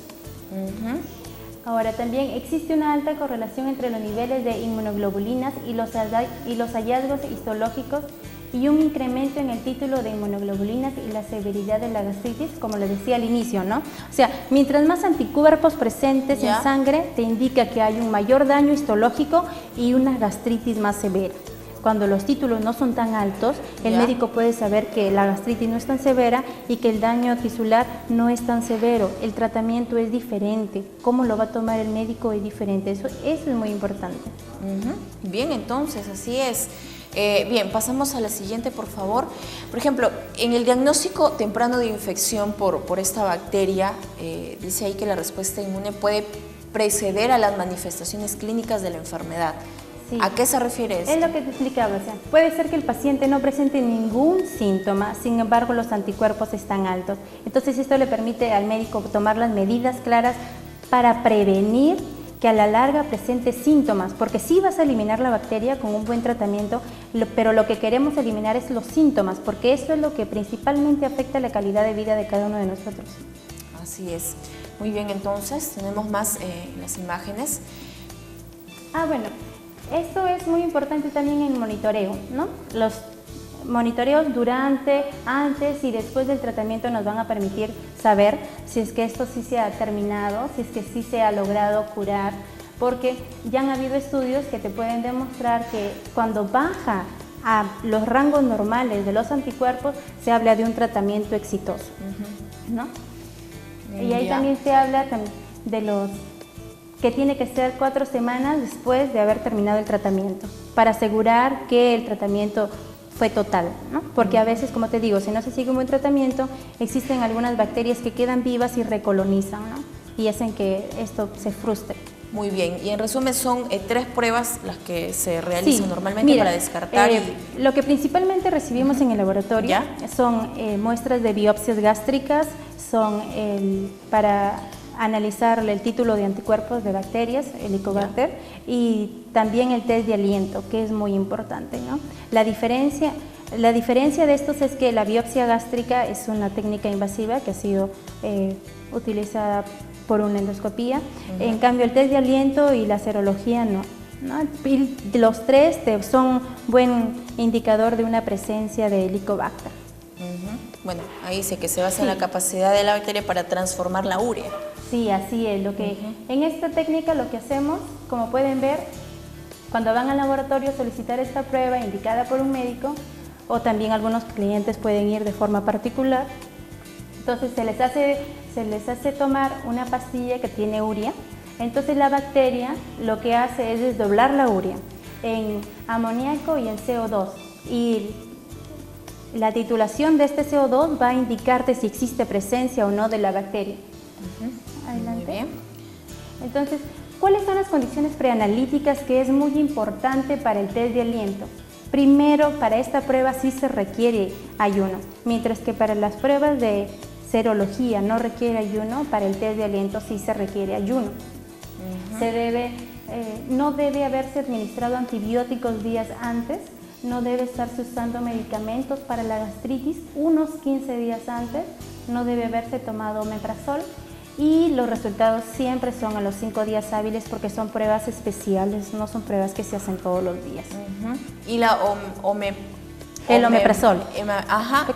Ahora, también existe una alta correlación entre los niveles de inmunoglobulinas y los hallazgos histológicos y un incremento en el título de inmunoglobulinas y la severidad de la gastritis, como les decía al inicio, ¿no? O sea, mientras más anticuerpos presentes en sangre, te indica que hay un mayor daño histológico y una gastritis más severa. Cuando los títulos no son tan altos, el médico puede saber que la gastritis no es tan severa y que el daño tisular no es tan severo. El tratamiento es diferente. Cómo lo va a tomar el médico es diferente. Eso es muy importante. Bien, entonces, así es. Bien, pasamos a la siguiente, por favor. Por ejemplo, en el diagnóstico temprano de infección por esta bacteria, dice ahí que la respuesta inmune puede preceder a las manifestaciones clínicas de la enfermedad. Sí. ¿A qué se refiere esto? Es lo que te explicaba, o sea, puede ser que el paciente no presente ningún síntoma, sin embargo los anticuerpos están altos. Entonces esto le permite al médico tomar las medidas claras para prevenir que a la larga presente síntomas, porque sí vas a eliminar la bacteria con un buen tratamiento, pero lo que queremos eliminar es los síntomas, porque eso es lo que principalmente afecta la calidad de vida de cada uno de nosotros. Así es. Muy bien, entonces tenemos más las imágenes. Bueno. Esto es muy importante también en monitoreo, ¿no? Los monitoreos durante, antes y después del tratamiento nos van a permitir saber si es que esto sí se ha terminado, si es que sí se ha logrado curar, porque ya han habido estudios que te pueden demostrar que cuando baja a los rangos normales de los anticuerpos, se habla de un tratamiento exitoso, ¿no? Y ahí también se habla de los que tiene que ser 4 semanas después de haber terminado el tratamiento, para asegurar que el tratamiento fue total, ¿no? Porque a veces, como te digo, si no se sigue un buen tratamiento, existen algunas bacterias que quedan vivas y recolonizan, ¿no? Y hacen que esto se frustre. Muy bien, y en resumen son 3 pruebas las que se realizan normalmente para descartar. Lo que principalmente recibimos en el laboratorio son muestras de biopsias gástricas, son para analizar el título de anticuerpos de bacterias, Helicobacter, y también el test de aliento, que es muy importante, ¿no? La diferencia, La diferencia de estos es que la biopsia gástrica es una técnica invasiva que ha sido utilizada por una endoscopía. En cambio, el test de aliento y la serología no. Y los tres son buen indicador de una presencia de Helicobacter. Bueno, ahí dice que se basa en la capacidad de la bacteria para transformar la urea. Sí, así es. En esta técnica lo que hacemos, como pueden ver, cuando van al laboratorio a solicitar esta prueba indicada por un médico, o también algunos clientes pueden ir de forma particular, entonces se les hace tomar una pastilla que tiene urea. Entonces la bacteria lo que hace es desdoblar la urea en amoníaco y en CO2, y la titulación de este CO2 va a indicarte si existe presencia o no de la bacteria. Adelante. Muy bien. Entonces, ¿cuáles son las condiciones preanalíticas que es muy importante para el test de aliento? Primero, para esta prueba sí se requiere ayuno, mientras que para las pruebas de serología no requiere ayuno, para el test de aliento sí se requiere ayuno. No debe haberse administrado antibióticos días antes, no debe estarse usando medicamentos para la gastritis unos 15 días antes, no debe haberse tomado omeprazol, y los resultados siempre son a los 5 días hábiles porque son pruebas especiales, no son pruebas que se hacen todos los días. ¿Y la el omeprazol?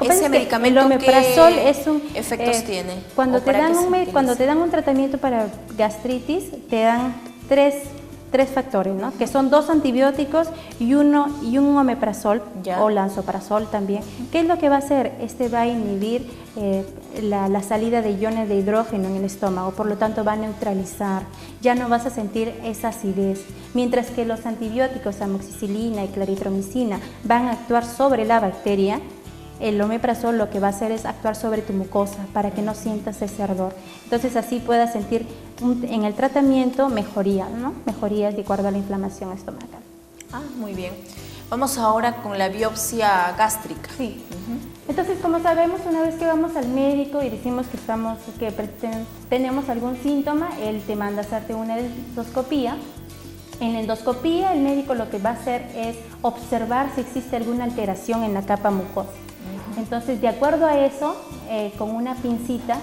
Ese medicamento, el omeprazol ¿qué es efectos tiene? Cuando te dan un tratamiento para gastritis, te dan tres factores, ¿no? Que son 2 antibióticos y un omeprazol o lansoprazol también. ¿Qué es lo que va a hacer? Este va a inhibir la salida de iones de hidrógeno en el estómago, por lo tanto va a neutralizar, ya no vas a sentir esa acidez. Mientras que los antibióticos, amoxicilina y claritromicina, van a actuar sobre la bacteria, el omeprazol lo que va a hacer es actuar sobre tu mucosa para que no sientas ese ardor. Entonces así puedas sentir en el tratamiento mejorías de acuerdo a la inflamación estomacal. Muy bien. Vamos ahora con la biopsia gástrica. Sí. Entonces, como sabemos, una vez que vamos al médico y decimos que tenemos algún síntoma, él te manda a hacerte una endoscopía. En la endoscopía, el médico lo que va a hacer es observar si existe alguna alteración en la capa mucosa. Entonces, de acuerdo a eso, con una pincita,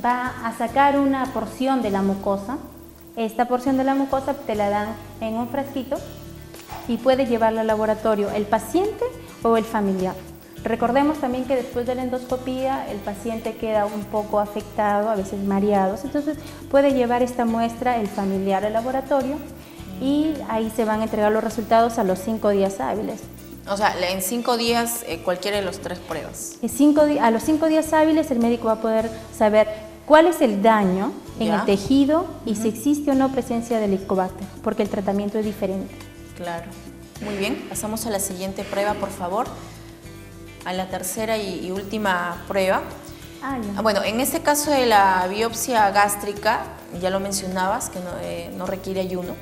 va a sacar una porción de la mucosa. Esta porción de la mucosa te la dan en un frasquito y puede llevarla al laboratorio el paciente o el familiar. Recordemos también que después de la endoscopía el paciente queda un poco afectado, a veces mareado, entonces puede llevar esta muestra el familiar al laboratorio y ahí se van a entregar los resultados a los 5 días hábiles. O sea, en 5 días cualquiera de las 3 pruebas. A los 5 días hábiles el médico va a poder saber cuál es el daño en el tejido y si existe o no presencia de Helicobacter, porque el tratamiento es diferente. Claro. Muy bien, pasamos a la siguiente prueba, por favor. A la tercera y última prueba. Bueno, en este caso de la biopsia gástrica, ya lo mencionabas, que no requiere ayuno.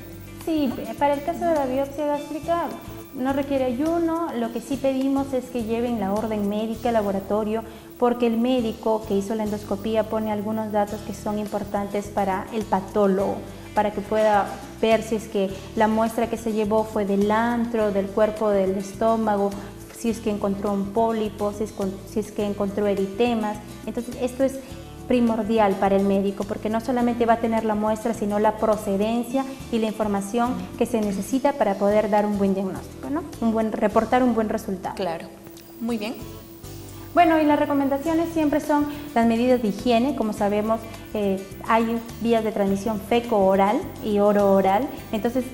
Sí, para el caso de la biopsia gástrica no requiere ayuno. Lo que sí pedimos es que lleven la orden médica al laboratorio, porque el médico que hizo la endoscopía pone algunos datos que son importantes para el patólogo, para que pueda ver si es que la muestra que se llevó fue del antro, del cuerpo del estómago, si es que encontró un pólipo, si es que encontró eritemas. Entonces esto es primordial para el médico, porque no solamente va a tener la muestra, sino la procedencia y la información que se necesita para poder dar un buen diagnóstico, ¿no? Reportar un buen resultado. Claro. Muy bien. Bueno, y las recomendaciones siempre son las medidas de higiene. Como sabemos, hay vías de transmisión feco-oral y oro-oral, entonces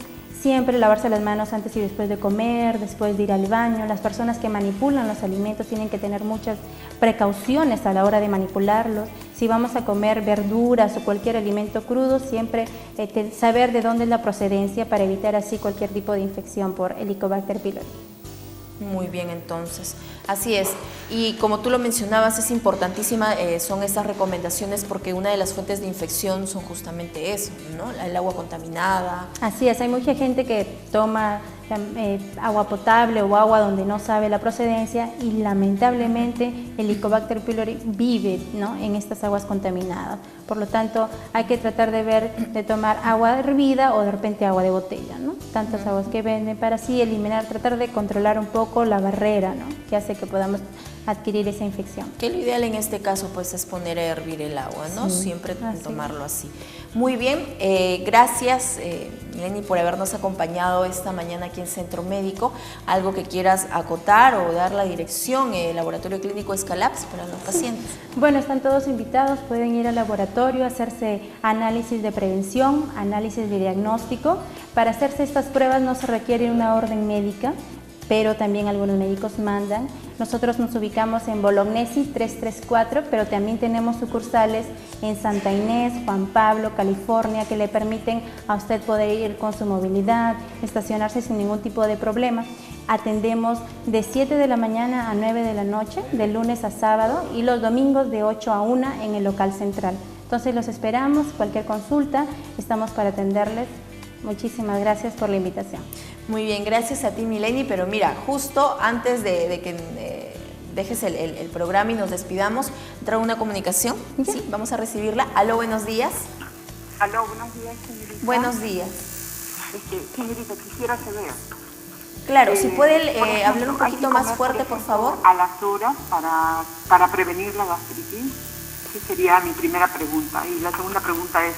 siempre lavarse las manos antes y después de comer, después de ir al baño. Las personas que manipulan los alimentos tienen que tener muchas precauciones a la hora de manipularlos. Si vamos a comer verduras o cualquier alimento crudo, siempre saber de dónde es la procedencia para evitar así cualquier tipo de infección por Helicobacter pylori. Muy bien, entonces, así es. Y como tú lo mencionabas, es importantísima, son estas recomendaciones, porque una de las fuentes de infección son justamente eso, ¿no? El agua contaminada. Así es, hay mucha gente que toma agua potable o agua donde no sabe la procedencia, y lamentablemente el Helicobacter pylori vive, ¿no?, en estas aguas contaminadas. Por lo tanto, hay que tratar de tomar agua hervida o de repente agua de botella, ¿no? Tantas aguas que venden, para así eliminar, tratar de controlar un poco la barrera, ¿no?, que hace que podamos adquirir esa infección. Que lo ideal en este caso pues es poner a hervir el agua, ¿no? Sí, siempre tomarlo así. Muy bien, gracias Mileni por habernos acompañado esta mañana aquí en Centro Médico. ¿Algo que quieras acotar o dar la dirección, Laboratorio Clínico Escalaps, para los pacientes? Bueno, están todos invitados, pueden ir al laboratorio, hacerse análisis de prevención, análisis de diagnóstico. Para hacerse estas pruebas no se requiere una orden médica, pero también algunos médicos mandan. Nosotros nos ubicamos en Bolognesi 334, pero también tenemos sucursales en Santa Inés, Juan Pablo, California, que le permiten a usted poder ir con su movilidad, estacionarse sin ningún tipo de problema. Atendemos de 7 de la mañana a 9 de la noche, de lunes a sábado, y los domingos de 8 a 1 en el local central. Entonces los esperamos, cualquier consulta, estamos para atenderles. Muchísimas gracias por la invitación. Muy bien, gracias a ti, Mileni, pero mira, justo antes de que dejes el programa y nos despidamos, traigo una comunicación. Sí, vamos a recibirla. Aló, buenos días. Aló, buenos días, señorita. Buenos días. Señorita, quisiera saber. Claro, si puede hablar un poquito más fuerte, por favor. A las horas para prevenir la gastritis. Esa sería mi primera pregunta. Y la segunda pregunta es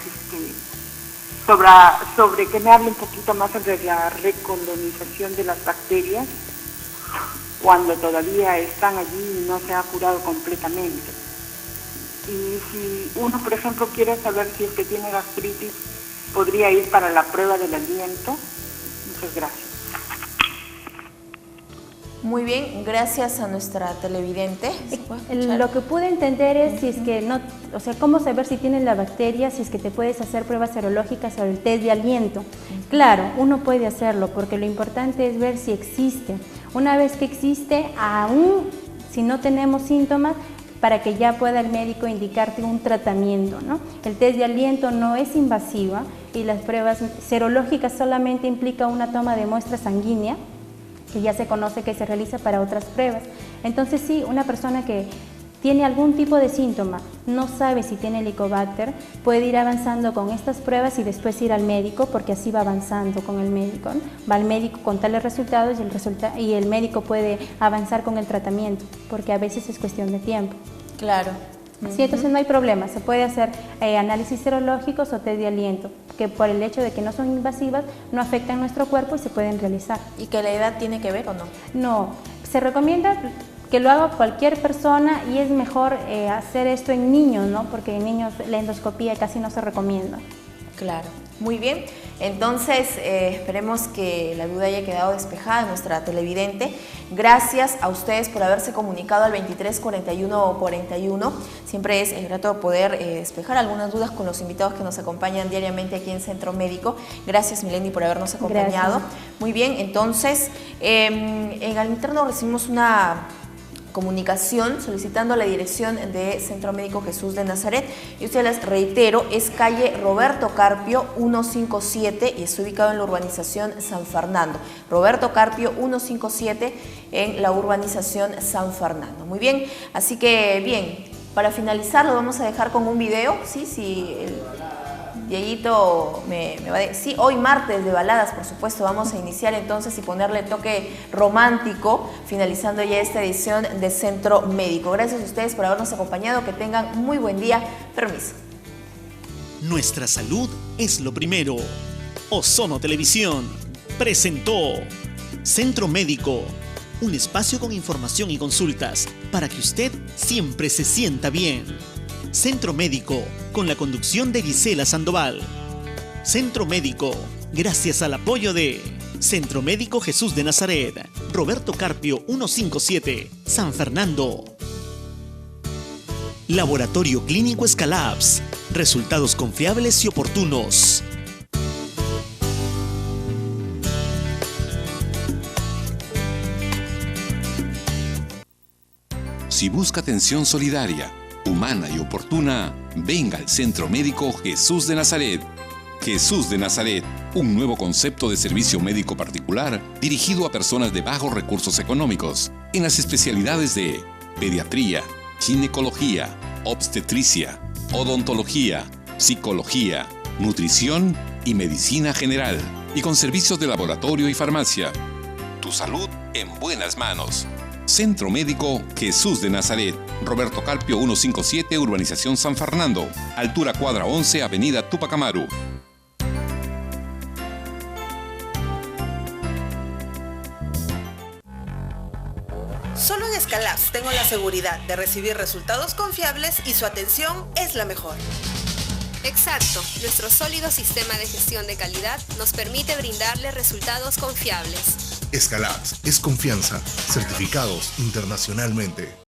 sobre que me hable un poquito más sobre la recolonización de las bacterias cuando todavía están allí y no se ha curado completamente. Y si uno, por ejemplo, quiere saber si es que tiene gastritis, podría ir para la prueba del aliento. Muchas gracias. Muy bien, gracias a nuestra televidente. Lo que pude entender es si es que no, o sea, cómo saber si tienes la bacteria, si es que te puedes hacer pruebas serológicas sobre el test de aliento. Claro, uno puede hacerlo porque lo importante es ver si existe. Una vez que existe, aún si no tenemos síntomas, para que ya pueda el médico indicarte un tratamiento, ¿no? El test de aliento no es invasiva y las pruebas serológicas solamente implica una toma de muestra sanguínea, que ya se conoce que se realiza para otras pruebas. Entonces sí, una persona que tiene algún tipo de síntoma, no sabe si tiene Helicobacter, puede ir avanzando con estas pruebas y después ir al médico, porque así va avanzando con el médico, ¿no? Va al médico con tales resultados y el médico puede avanzar con el tratamiento, porque a veces es cuestión de tiempo. Claro. Sí, entonces no hay problema, se puede hacer análisis serológicos o test de aliento, que por el hecho de que no son invasivas, no afectan nuestro cuerpo y se pueden realizar. ¿Y que la edad tiene que ver o no? No, se recomienda que lo haga cualquier persona y es mejor hacer esto en niños, ¿no? Porque en niños la endoscopía casi no se recomienda. Claro, muy bien. Entonces, esperemos que la duda haya quedado despejada, nuestra televidente. Gracias a ustedes por haberse comunicado al 23 41 41. Siempre es grato poder despejar algunas dudas con los invitados que nos acompañan diariamente aquí en Centro Médico. Gracias, Mileni, por habernos acompañado. Gracias. Muy bien, entonces, en el interno recibimos una comunicación solicitando la dirección de Centro Médico Jesús de Nazaret, y ustedes les reitero, es calle Roberto Carpio 157 y está ubicado en la urbanización San Fernando. Roberto Carpio 157 en la urbanización San Fernando. Muy bien, así que bien, para finalizar lo vamos a dejar con un video, ¿sí? Si el Dieguito me va a decir, sí, hoy martes de baladas, por supuesto, vamos a iniciar entonces y ponerle toque romántico, finalizando ya esta edición de Centro Médico. Gracias a ustedes por habernos acompañado, que tengan muy buen día. Permiso. Nuestra salud es lo primero. Ozono Televisión presentó Centro Médico, un espacio con información y consultas para que usted siempre se sienta bien. Centro Médico, con la conducción de Gisela Sandoval. Centro Médico, gracias al apoyo de Centro Médico Jesús de Nazaret, Roberto Carpio 157, San Fernando. Laboratorio Clínico Escalaps, resultados confiables y oportunos. Si busca atención solidaria, humana y oportuna, venga al Centro Médico Jesús de Nazaret. Jesús de Nazaret, un nuevo concepto de servicio médico particular dirigido a personas de bajos recursos económicos, en las especialidades de pediatría, ginecología, obstetricia, odontología, psicología, nutrición y medicina general, y con servicios de laboratorio y farmacia. Tu salud en buenas manos. Centro Médico Jesús de Nazaret, Roberto Carpio 157, Urbanización San Fernando, altura cuadra 11, Avenida Túpac Amaru. Solo en Escalabs tengo la seguridad de recibir resultados confiables y su atención es la mejor. Exacto, nuestro sólido sistema de gestión de calidad nos permite brindarle resultados confiables. Escalabs es confianza, certificados internacionalmente.